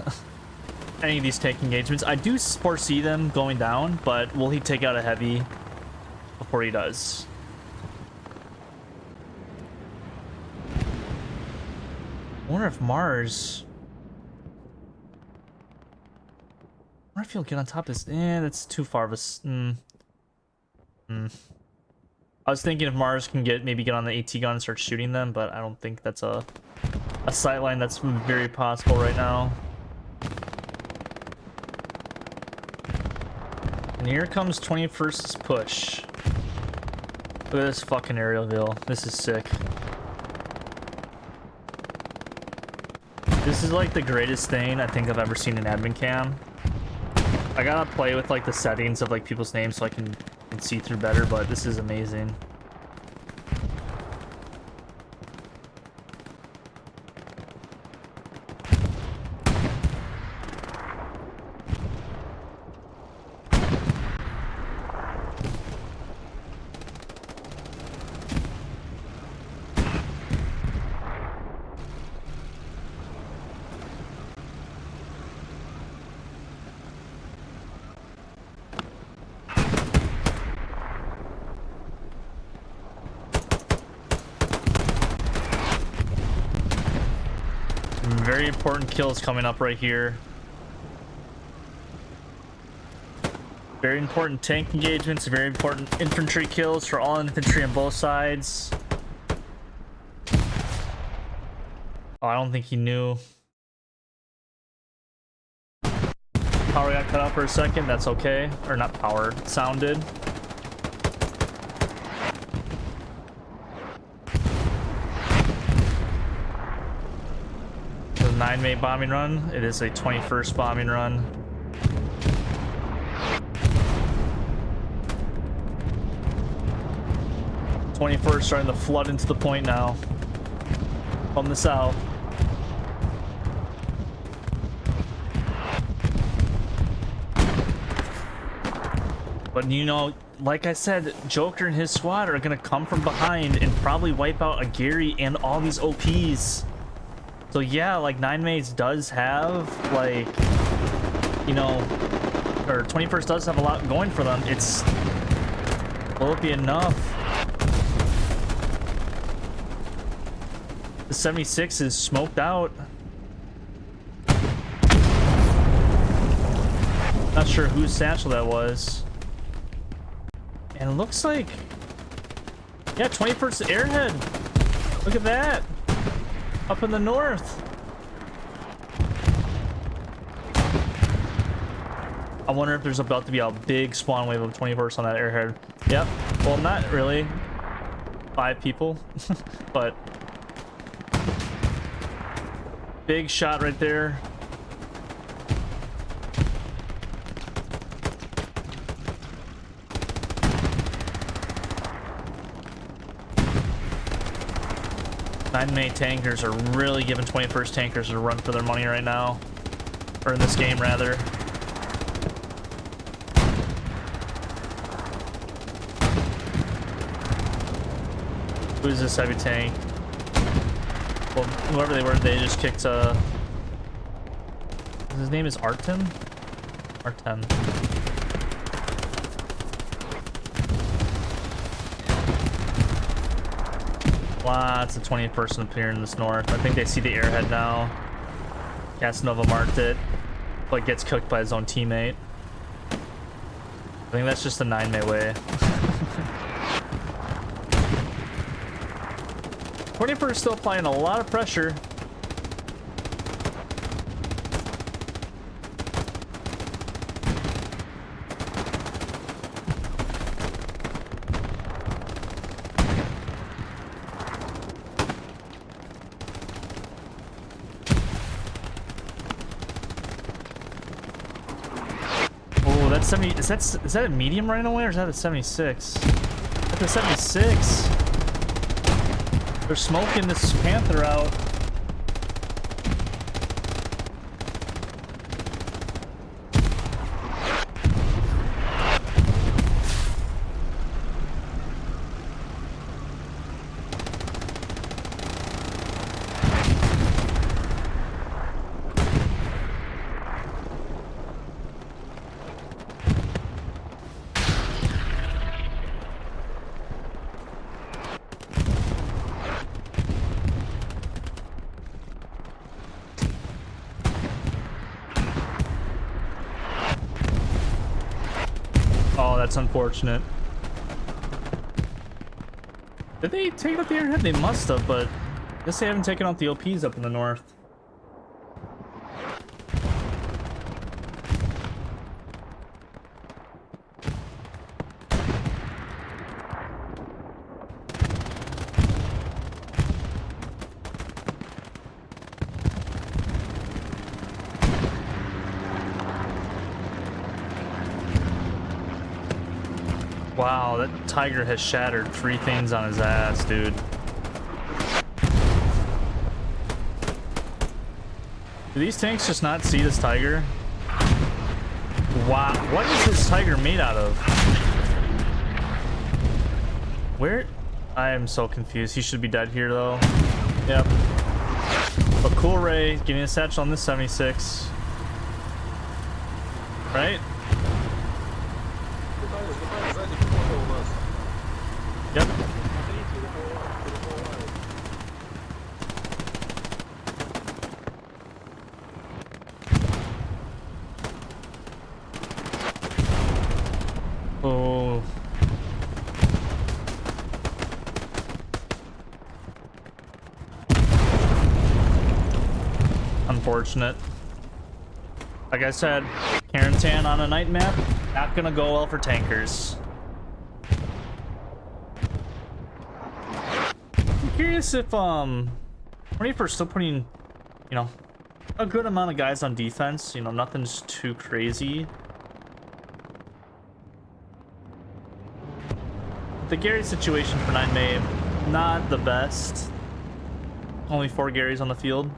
any of these tank engagements. I do foresee them going down, but will he take out a heavy before he does? I wonder if Mars... I wonder if he'll get on top of this. That's too far of a... I was thinking if Mars can maybe get on the AT gun and start shooting them, but I don't think that's a sight line that's very possible right now. And here comes 21st's push. Look at this fucking aerial wheel. This is sick. This is like the greatest thing I think I've ever seen in admin cam. I gotta play with like the settings of like people's names so I can see through better, but this is amazing. Very important kills coming up right here. Very important tank engagements, very important infantry kills for all infantry on both sides. Oh, I don't think he knew. Power got cut out for a second, that's okay. Or not power, sound did. The 9-May bombing run, it is a 21st bombing run. '21st starting to flood into the point now from the south. But you know, like I said, Joker and his squad are gonna come from behind and probably wipe out a Gary and all these OPs. So yeah, like 9mates does have, like, you know, or 21st does have a lot going for them. It's, will it be enough? The 76 is smoked out. Not sure whose satchel that was. And it looks like, yeah, 21st Airhead. Look at that. Up in the north. I wonder if there's about to be a big spawn wave of 21st on that Airhead. Yep. Well, not really. 5 people, but big shot right there. Nine-mate tankers are really giving 21st tankers a run for their money right now. Or in this game, rather. Who's this heavy tank? Well, whoever they were, they just kicked, his name is Artem? Artem. Lots of 20th appearing in this north. I think they see the Airhead now. Casanova marked it, but gets cooked by his own teammate. I think that's just the 9-mate way. 21st still applying a lot of pressure. Oh, that's 70. Is that a medium right away, or is that a 76? That's a 76. They're smoking this Panther out. Oh, that's unfortunate. Did they take out the Airhead? They must have, but I guess they haven't taken out the OPs up in the north. Wow, that Tiger has shattered 3 things on his ass, dude. Do these tanks just not see this Tiger? Wow, what is this Tiger made out of? Where? I am so confused. He should be dead here, though. Yep. But cool Ray getting a satchel on this 76. Right? Yep. Oh. Unfortunate. Like I said, Carentan on a night map, not gonna go well for tankers. Curious if 21st still putting, you know, a good amount of guys on defense. You know, nothing's too crazy. The Gary situation for 9-mate, not the best. Only 4 Garys on the field.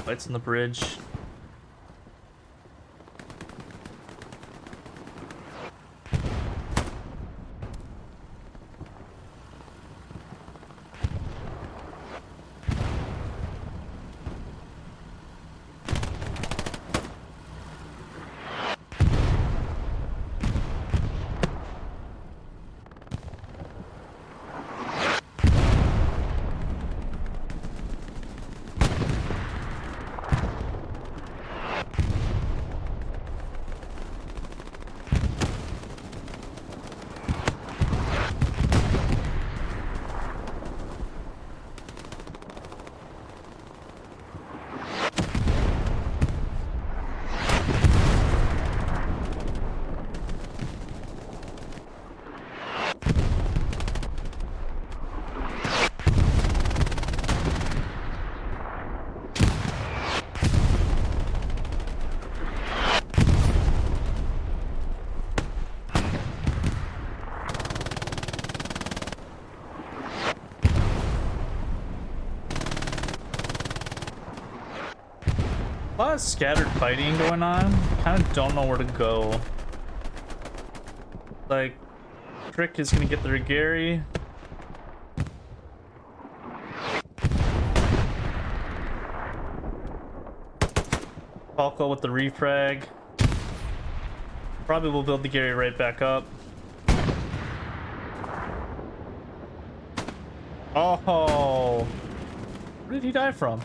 Lights on the bridge. A lot of scattered fighting going on. Kind of don't know where to go. Like, Trick is gonna get there, Gary. Falco with the refrag. Probably will build the Gary right back up. Oh, where did he die from?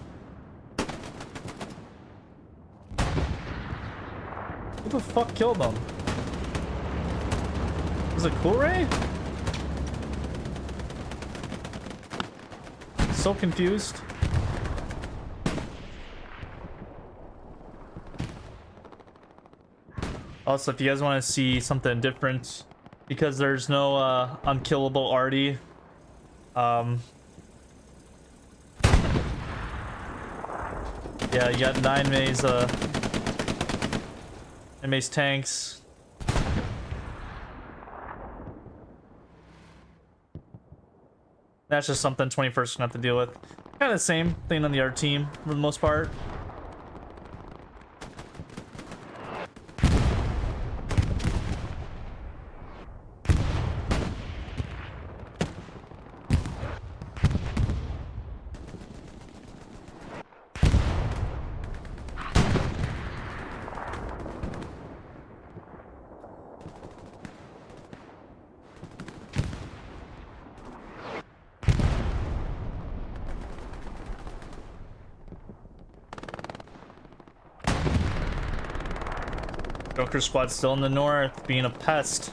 Who the fuck killed him? Was it Cool Ray? So confused. Also, if you guys want to see something different, because there's no unkillable Artie, yeah, you got 9 maze tanks. That's just something 21st gonna have to deal with. Kind of the same thing on the art team for the most part. Joker squad still in the north, being a pest.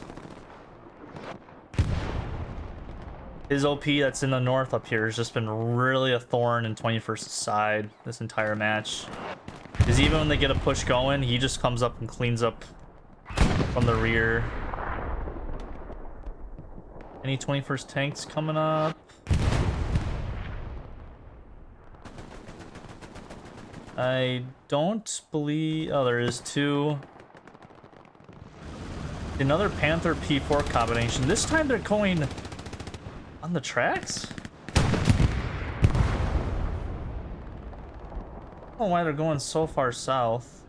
His OP that's in the north up here has just been really a thorn in 21st's side this entire match. Because even when they get a push going, he just comes up and cleans up from the rear. Any 21st tanks coming up? I don't believe... Oh, there is 2. Another Panther P4 combination. This time they're going on the tracks? I don't know why they're going so far south.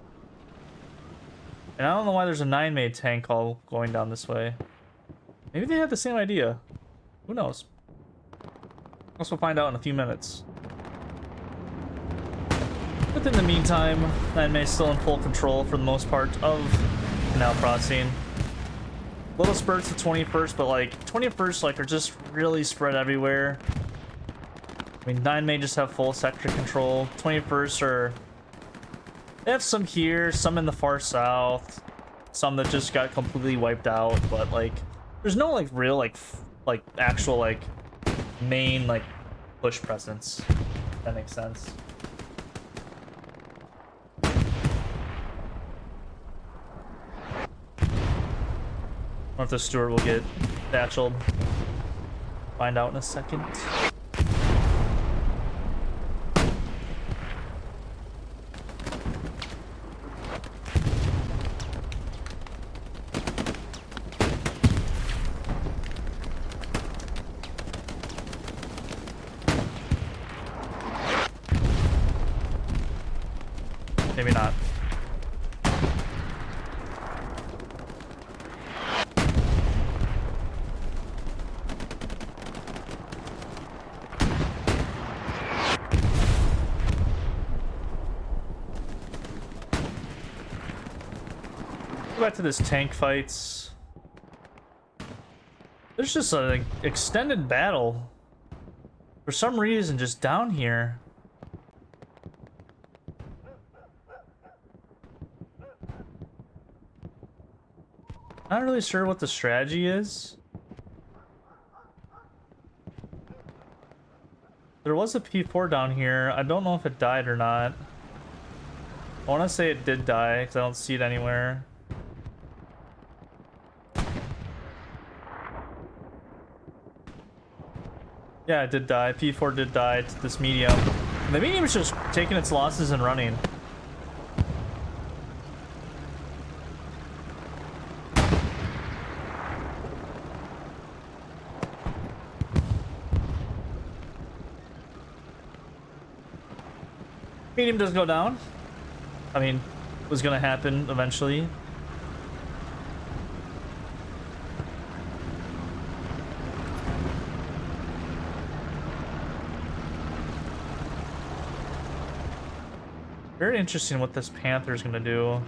And I don't know why there's a 9-made tank all going down this way. Maybe they have the same idea. Who knows? Guess we'll find out in a few minutes. But in the meantime, 9-made still in full control for the most part of Canal Crossing. Little spurts of 21st, but like 21st like are just really spread everywhere. I mean, 9 may just have full sector control. 21st are... They have some here, some in the far south, some that just got completely wiped out, but like there's no like real like actual like main like push presence. If that makes sense. Or if the Stewart will get satcheled. Find out in a second. Maybe not. Go back to this tank fights. There's just an extended battle. For some reason, just down here. Not really sure what the strategy is. There was a P4 down here. I don't know if it died or not. I want to say it did die because I don't see it anywhere. Yeah, it did die. P4 did die. It's this medium. And the medium is just taking its losses and running. Medium does go down. I mean, was gonna happen eventually. Very interesting what this Panther's gonna do.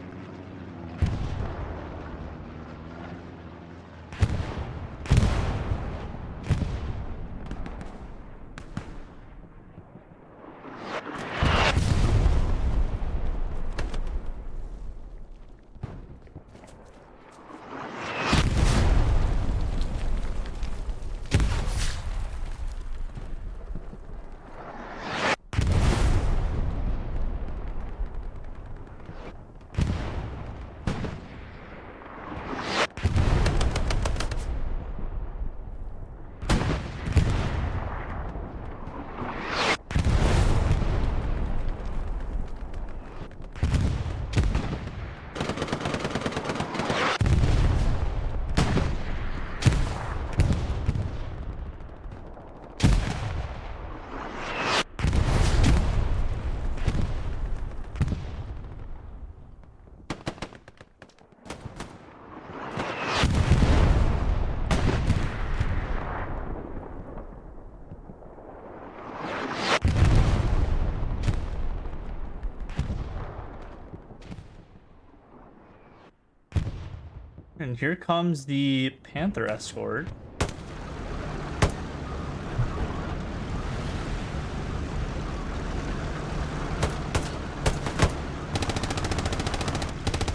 And here comes the Panther escort.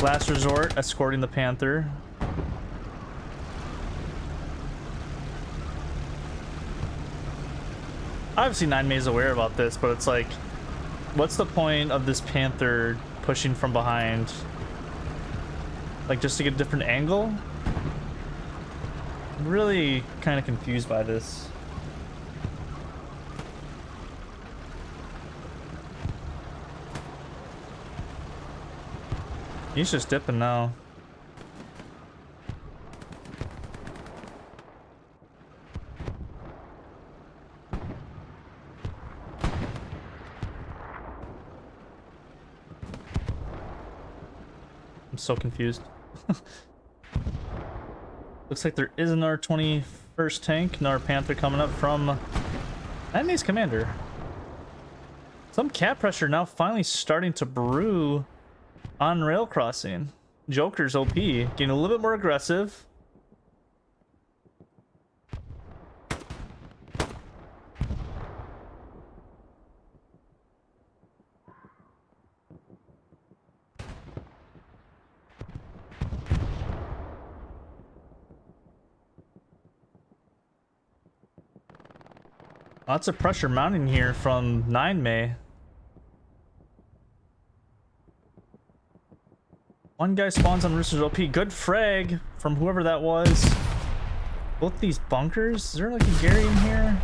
Last resort, escorting the Panther. Obviously 9May is aware about this, but it's like, what's the point of this Panther pushing from behind? Like, just to get a different angle? I'm really kind of confused by this. He's just dipping now. I'm so confused. Looks like there is another 21st tank, another Panther coming up from enemy's commander. Some cap pressure now finally starting to brew on rail crossing. Joker's OP, getting a little bit more aggressive. Lots of pressure mounting here from 9May. One guy spawns on Rooster's OP. Good frag from whoever that was. Both these bunkers. Is there like a Gary in here?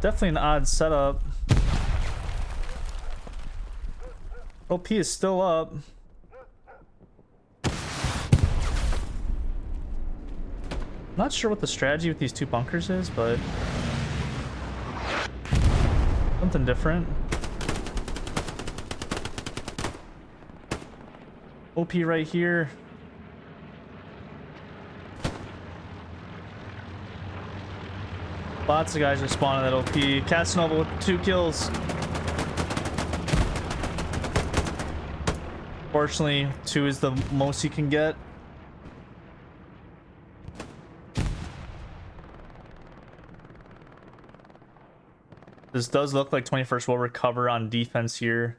Definitely an odd setup. OP is still up. Not sure what the strategy with these two bunkers is, but the Something different. OP right here. Lots of guys are spawning that OP. Casanova with 2 kills. Fortunately, 2 is the most you can get. This does look like 21st will recover on defense here.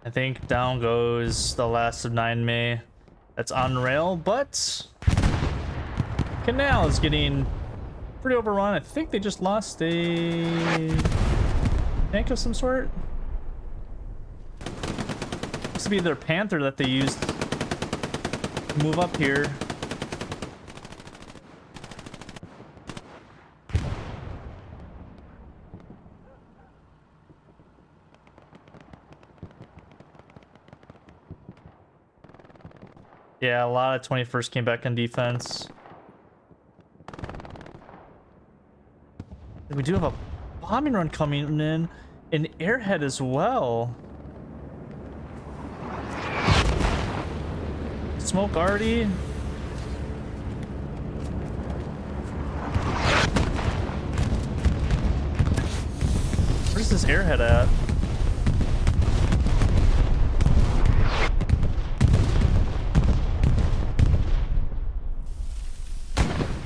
I think down goes the last of 9 May. That's on rail, but Canal is getting pretty overrun. I think they just lost a tank of some sort. Looks to be their Panther that they used to move up here. Yeah, a lot of 21st came back on defense. We do have a bombing run coming in, an airhead as well. Smoke already. Where's this airhead at?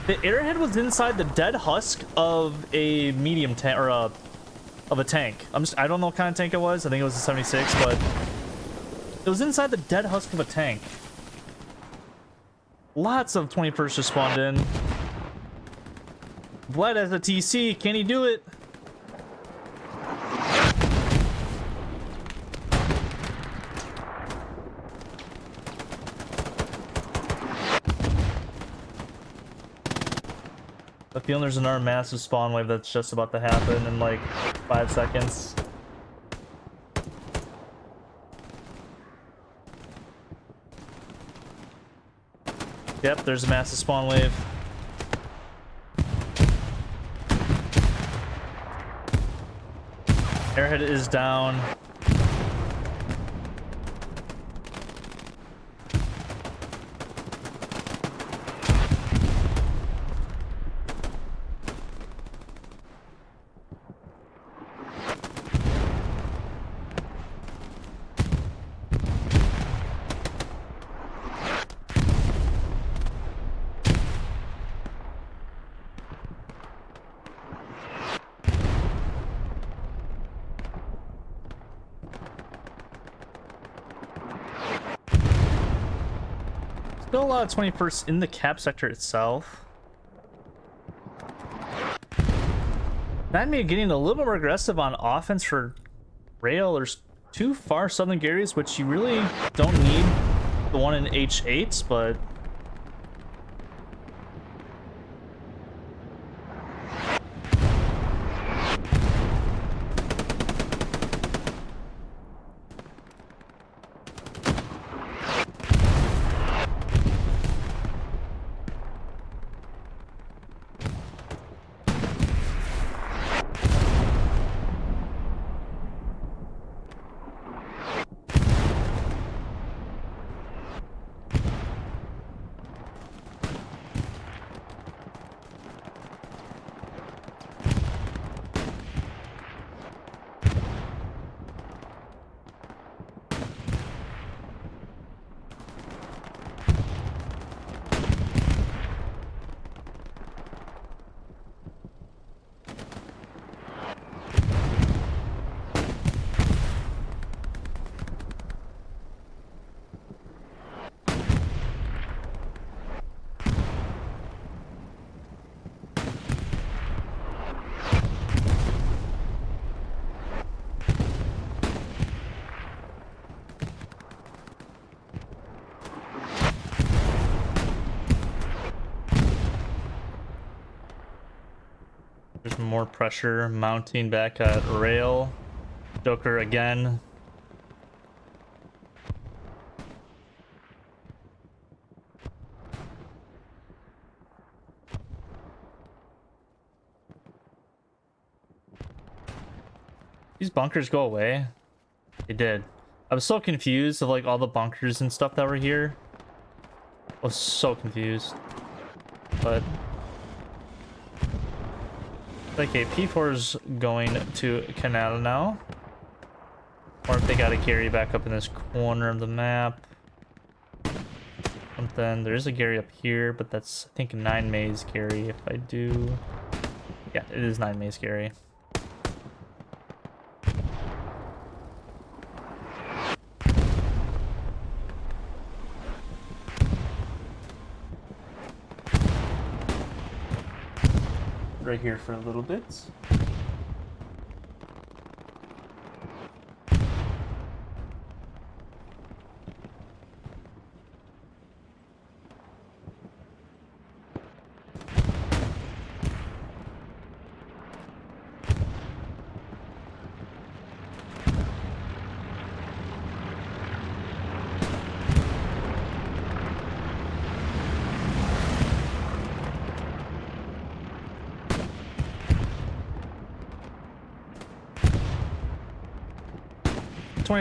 The airhead was inside the dead husk of a medium tank, or of a tank. I don't know what kind of tank it was. I think it was a 76, but it was inside the dead husk of a tank. Lots of 21st just spawned in. Vlad has a TC. Can he do it? I feel there's another massive spawn wave that's just about to happen in like 5 seconds. Yep, there's a massive spawn wave. Airhead is down. Still a lot of 21st in the cap sector itself. That made getting a little bit more aggressive on offense for rail. There's 2 far southern Garys, which you really don't need the one in H8s, but There's more pressure mounting back at rail. Joker again. These bunkers go away. They did. I was so confused of like all the bunkers and stuff that were here. I was so confused. But okay, P4 is going to Canada now. Or if they gotta carry back up in this corner of the map. Something. There is a Gary up here, but that's I think 9 Maze Gary if I do. Yeah, it is 9 Maze Gary. Right here for a little bit.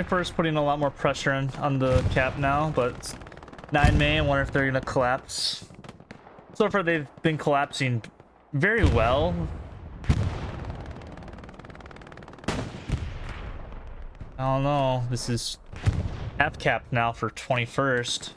First putting a lot more pressure on the cap now, but 9 May, I wonder if they're gonna collapse. So far they've been collapsing very well. I don't know, this is half cap now for 21st.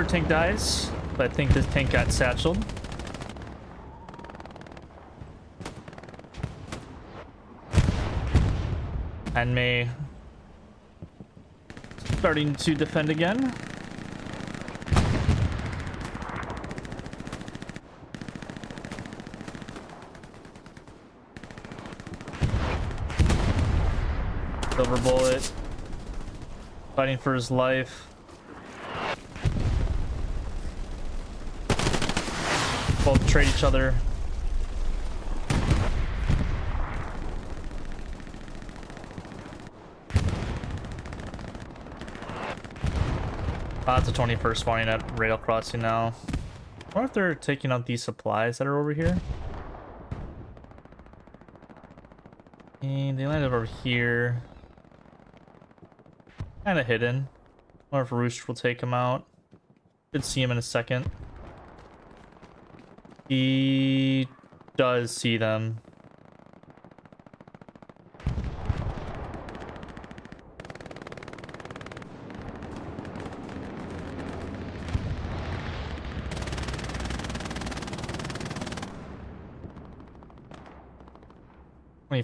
Tank dies, but I think this tank got satcheled. And May starting to defend again. Silver Bullet fighting for his life. Both trade each other. It's a 21st spawning at rail crossing now. I wonder if they're taking out these supplies that are over here. And they landed over here. Kind of hidden. I wonder if Rooster will take him out. Should see him in a second. He does see them.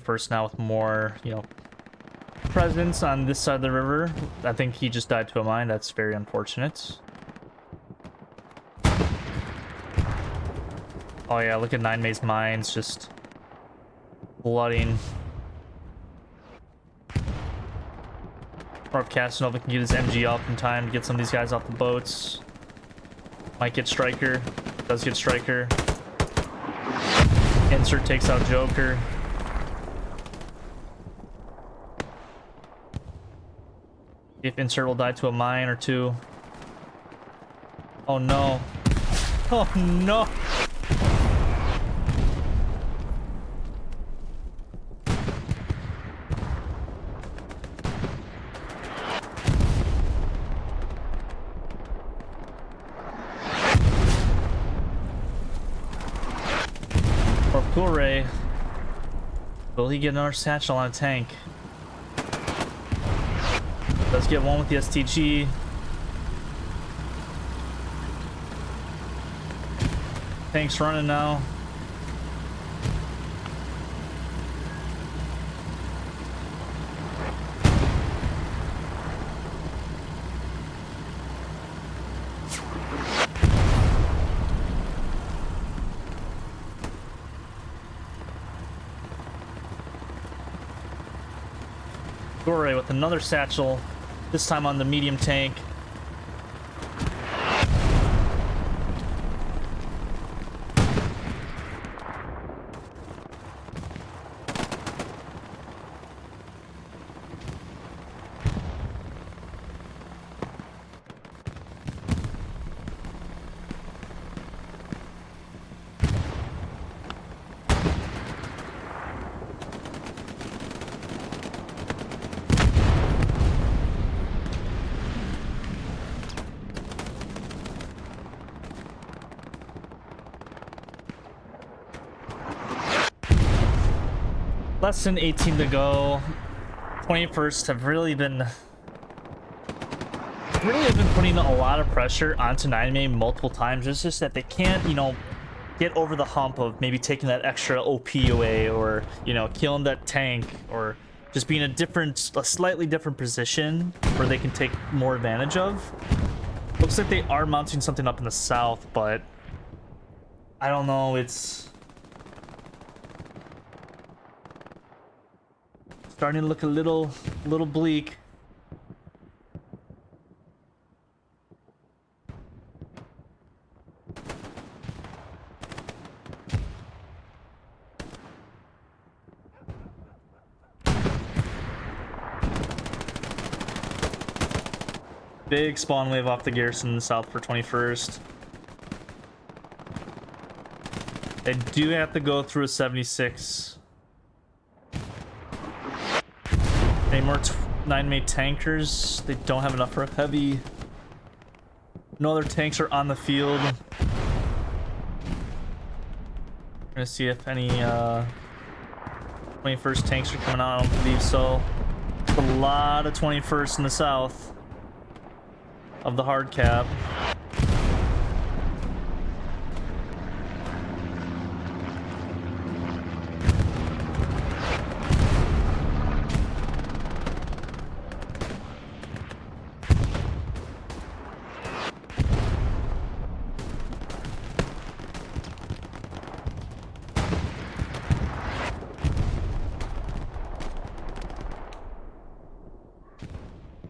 First now with more, you know, presence on this side of the river. I think he just died to a mine. That's very unfortunate. Oh yeah, look at 9 Maze mines just flooding. Or if Casanova can get his MG up in time to get some of these guys off the boats. Might get Striker. Does get Striker. Insert takes out Joker. If Insert will die to a mine or two. Oh no. Oh no. Or Cool Ray. Will he get another satchel on a tank? Let's get one with the STG. Tank's running now. Gore with another satchel, this time on the medium tank. Less than 18 to go. 21st have really been putting a lot of pressure onto 9mm multiple times. It's just that they can't, you know, get over the hump of maybe taking that extra OP away, or, you know, killing that tank, or just being a slightly different position where they can take more advantage of. Looks like they are mounting something up in the south, but I don't know. It's starting to look a little bleak. Big spawn wave off the garrison in the south for 21st. They do have to go through a 76. Any more 9mm tankers? They don't have enough for a heavy. No other tanks are on the field. We're gonna see if any 21st tanks are coming out. I don't believe so. A lot of 21st in the south of the hard cap.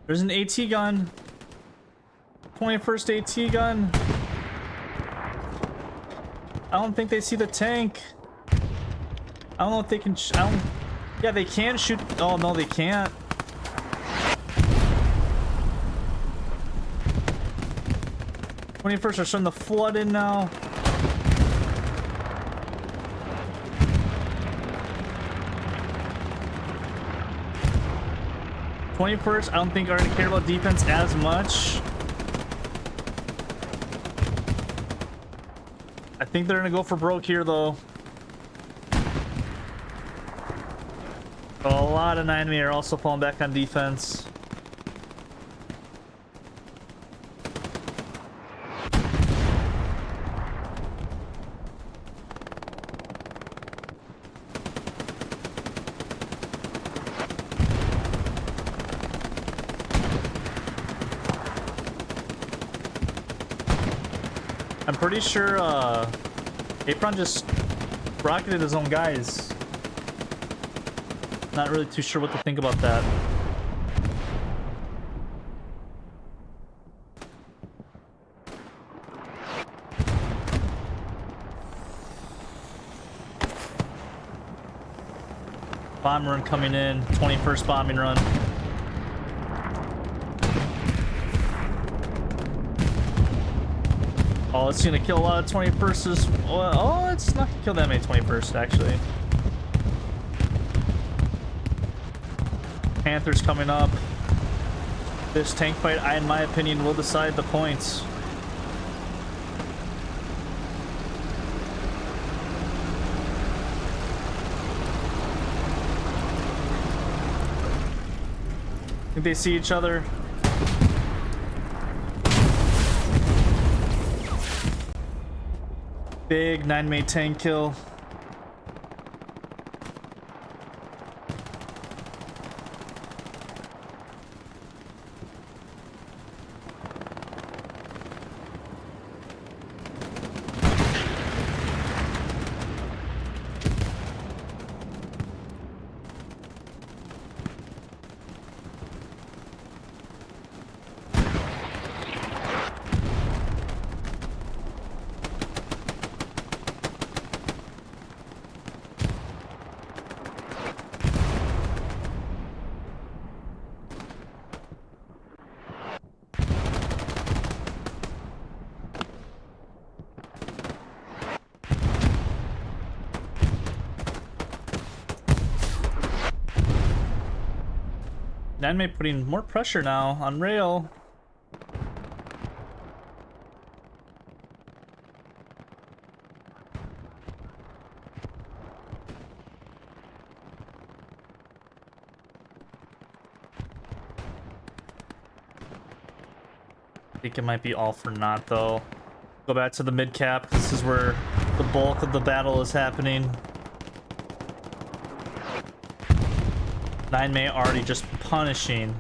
There's an AT gun. 21st AT gun. I don't think they see the tank. I don't know if they can. Yeah, they can shoot. Oh no, they can't. Are starting to flood in now. I don't think are gonna care about defense as much. I think they're gonna go for broke here though. A lot of 9mm are also falling back on defense. I'm pretty sure Apron just rocketed his own guys. Not really too sure what to think about that. Bomb run coming in, 21st bombing run. Oh, it's gonna kill a lot of 21sts. Oh, it's not gonna kill that many 21st actually. Panthers coming up. This tank fight, in my opinion, will decide the points. I think they see each other. Big 9mm tank kill. Anime putting more pressure now on rail. I think it might be all for naught though. Go back to the mid cap. This is where the bulk of the battle is happening. 9 May already just punishing.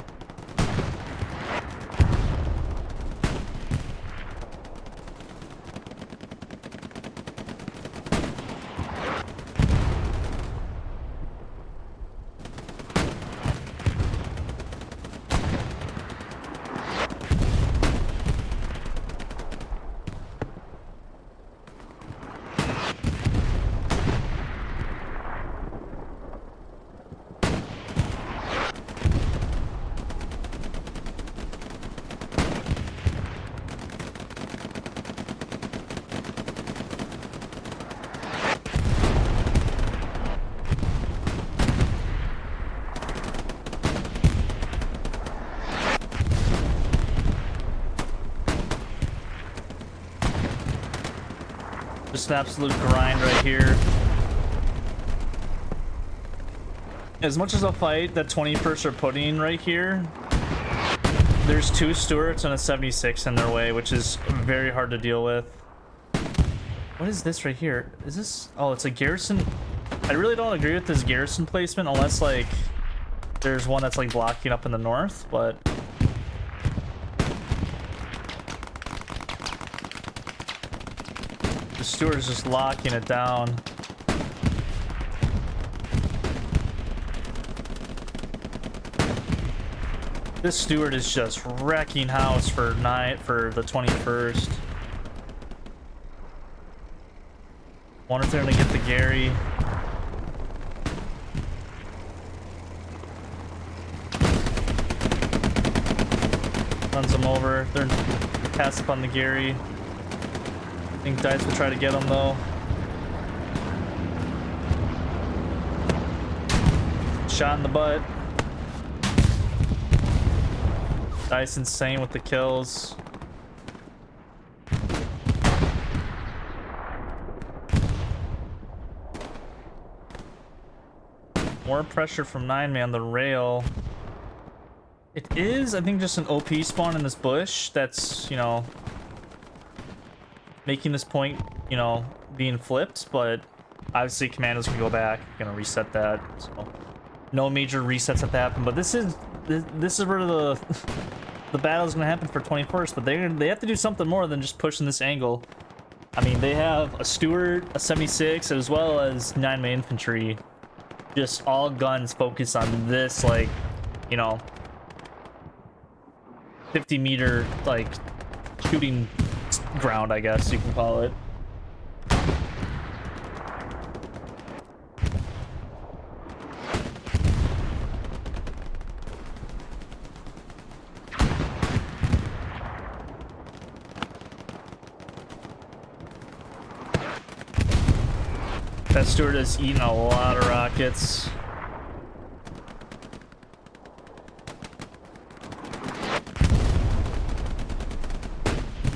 Just an absolute grind right here. As much as a fight that 21st are putting right here, there's 2 Stuarts and a 76 in their way, which is very hard to deal with. What is this right here? Is this... Oh, it's a garrison. I really don't agree with this garrison placement unless, like, there's one that's, like, blocking up in the north, but... The Stuart is just locking it down. This Stuart is just wrecking house for the 21st. Wonder if they're gonna get the Gary. Runs them over. They're pass up on the Gary. I think Dice will try to get him though. Shot in the butt. Dice insane with the kills. More pressure from 9 Man on the rail. It is, I think, just an OP spawn in this bush that's, you know, making this point, you know, being flipped, but obviously commandos can go back, gonna reset that. So no major resets have to happen, but this is where the battle is gonna happen for 21st, but they have to do something more than just pushing this angle. I mean, they have a Stuart, a 76, as well as 9 Man infantry. Just all guns focused on this, like, you know, 50-meter, like, shooting ground, I guess you can call it. That Stuart is eating a lot of rockets.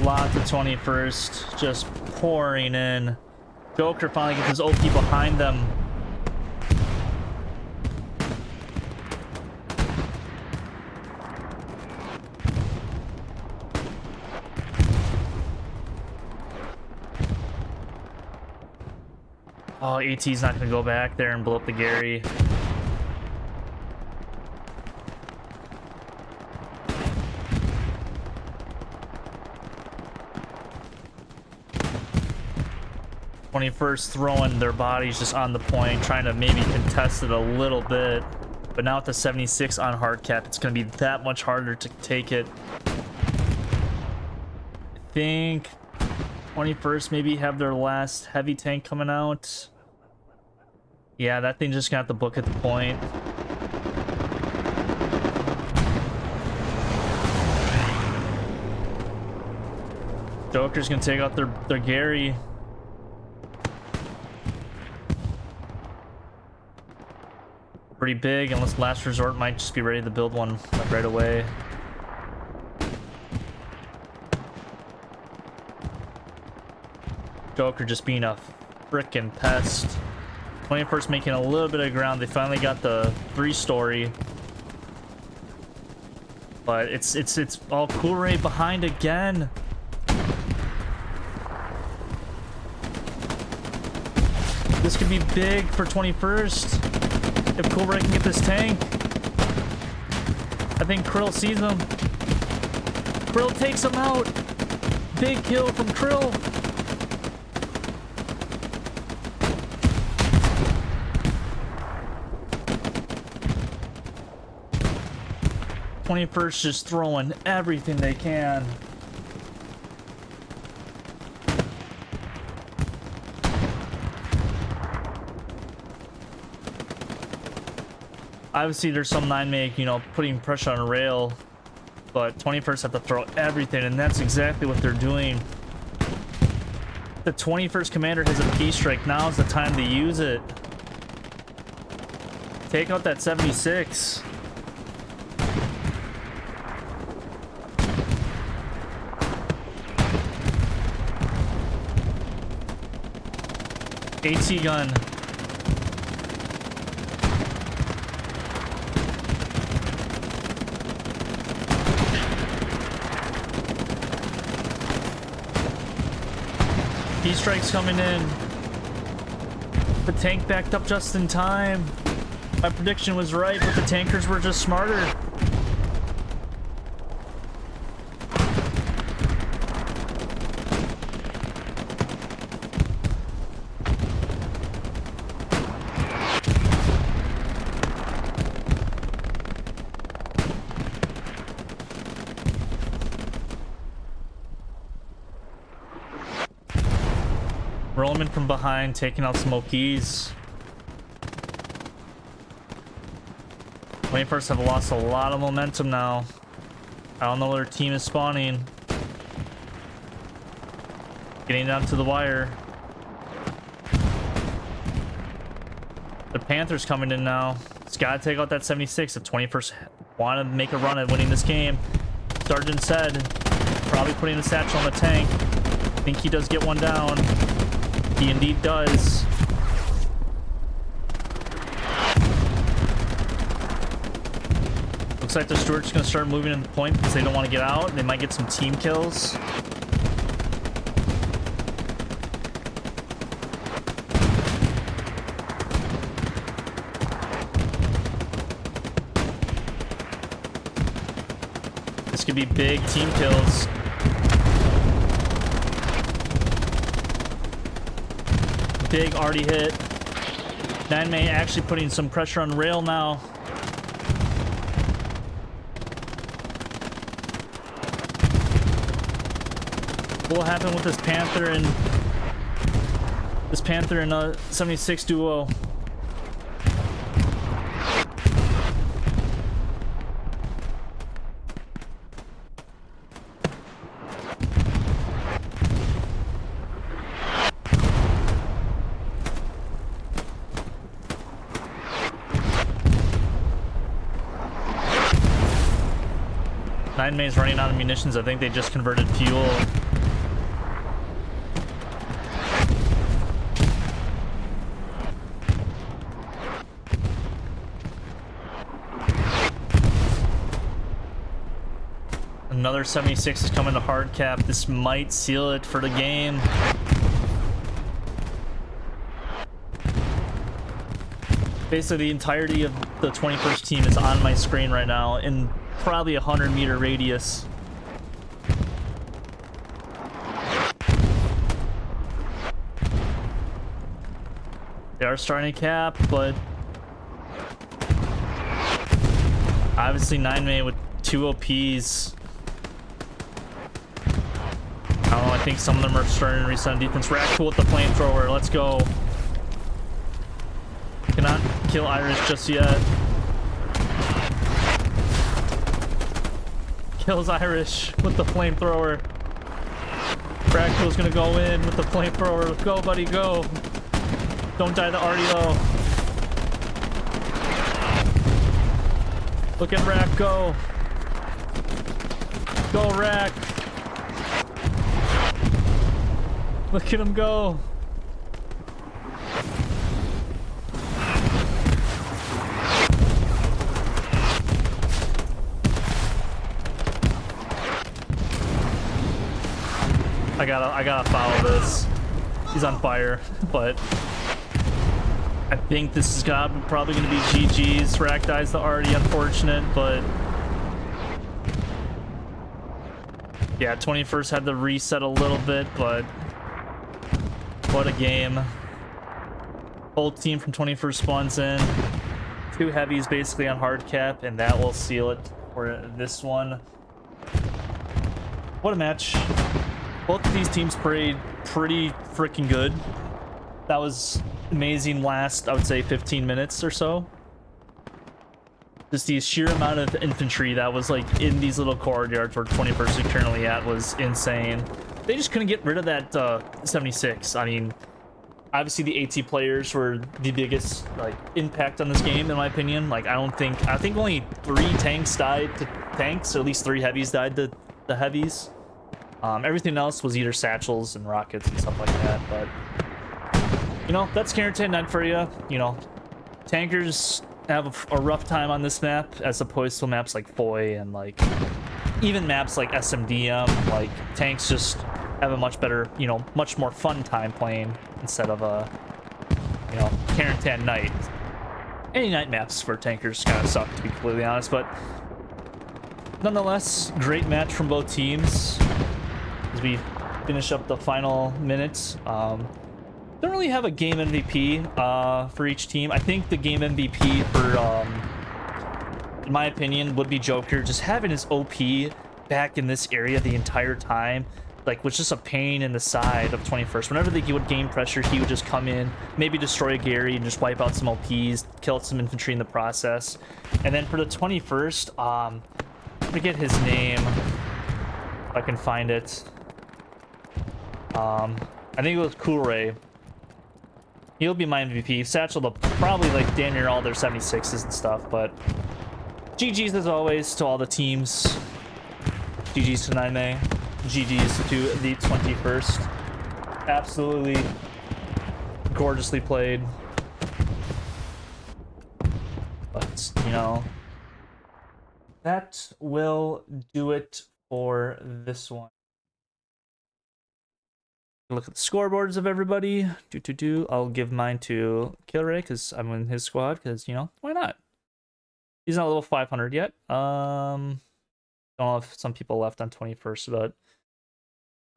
Lot to 21st, just pouring in. Joker finally gets his OP behind them. Oh, AT's not gonna go back there and blow up the Gary. First throwing their bodies just on the point, trying to maybe contest it a little bit, but now with the 76 on hard cap, it's going to be that much harder to take it. I think 21st maybe have their last heavy tank coming out. Yeah, that thing just got the book at the point. Joker's gonna take out their Gary. pretty big, unless Last Resort might just be ready to build one like right away. Joker just being a frickin' pest. 21st making a little bit of ground. They finally got the 3-story. But it's all Cool Ray behind again. This could be big for 21st if Cool Ray can get this tank. I think Krill sees him. Krill takes him out. Big kill from Krill. '21st just throwing everything they can. Obviously, there's some 9-make, you know, putting pressure on rail, but 21st have to throw everything, and that's exactly what they're doing. The 21st commander has a P-strike. Now is the time to use it. Take out that 76. AT gun. P-strikes coming in. The tank backed up just in time. My prediction was right, but the tankers were just smarter. Rollman from behind, taking out Smokies. 21st have lost a lot of momentum now. I don't know where their team is spawning. Getting down to the wire. The Panthers coming in now. It's got to take out that 76 if 21st want to make a run at winning this game. Sergeant said, probably putting the satchel on the tank. I think he does get one down. He indeed does. Looks like the Stuart's gonna start moving in the point because they don't want to get out. They might get some team kills. This could be big team kills. Big already hit. 9-May actually putting some pressure on rail now. What will happen with this Panther and 76 duo? May's running out of munitions. I think they just converted fuel. Another 76 is coming to hard cap. This might seal it for the game. Basically, the entirety of the 21st team is on my screen right now in probably a 100-meter radius. They are starting to cap, but obviously 9-May with 2 OPs. I don't know, I think some of them are starting to reset on defense. Rack with the flamethrower, let's go. Cannot kill Irish just yet. Kills Irish with the flamethrower. Fractal's gonna go in with the flamethrower. Go, buddy, go. Don't die to RDO. Look at Rack go. Go, Rack. Look at him go. I gotta follow this. He's on fire, but I think this is probably gonna be GG's. Rack dies the Artie, unfortunate, but yeah, 21st had to reset a little bit, but what a game. Whole team from 21st spawns in. 2 heavies basically on hard cap, and that will seal it for this one. What a match. Both of these teams played pretty freaking good. That was amazing last, I would say, 15 minutes or so. Just the sheer amount of infantry that was like in these little courtyards where 21st is currently at was insane. They just couldn't get rid of that 76. I mean, obviously the AT players were the biggest like impact on this game in my opinion. Like I think only 3 tanks died to tanks, or at least 3 heavies died to the heavies. Everything else was either satchels and rockets and stuff like that, but you know, that's Carentan Night for you. You know, tankers have a rough time on this map as opposed to maps like Foy and like even maps like SMDM. Like tanks just have a much better, you know, much more fun time playing instead of you know, Carentan Night. Any night maps for tankers kind of suck, to be completely honest, but nonetheless, great match from both teams as we finish up the final minutes. Don't really have a game MVP for each team. I think the game MVP for, in my opinion, would be Joker. Just having his OP back in this area the entire time, like, was just a pain in the side of 21st. Whenever they would gain pressure, he would just come in, maybe destroy a Gary and just wipe out some OPs, kill some infantry in the process. And then for the 21st, I forget his name, if I can find it. I think it was Cool Ray. He'll be my MVP. Satchel will probably like damn near all their 76s and stuff, but GG's as always to all the teams. GG's to 9May. GG's to the 21st. Absolutely gorgeously played. But, you know, that will do it for this one. Look at the scoreboards of everybody. I'll give mine to Killray because I'm in his squad because, you know, why not? He's not level 500 yet. Don't know if some people left on 21st, but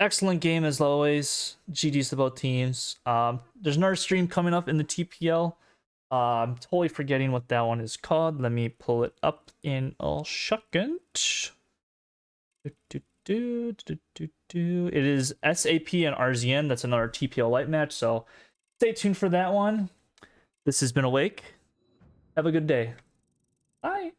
excellent game as always. GG's to both teams. There's another stream coming up in the TPL. I'm totally forgetting what that one is called. Let me pull it up in a second. It is SAP and RZN. That's another TPL light match, so stay tuned for that one. This has been Awake. Have a good day. Bye.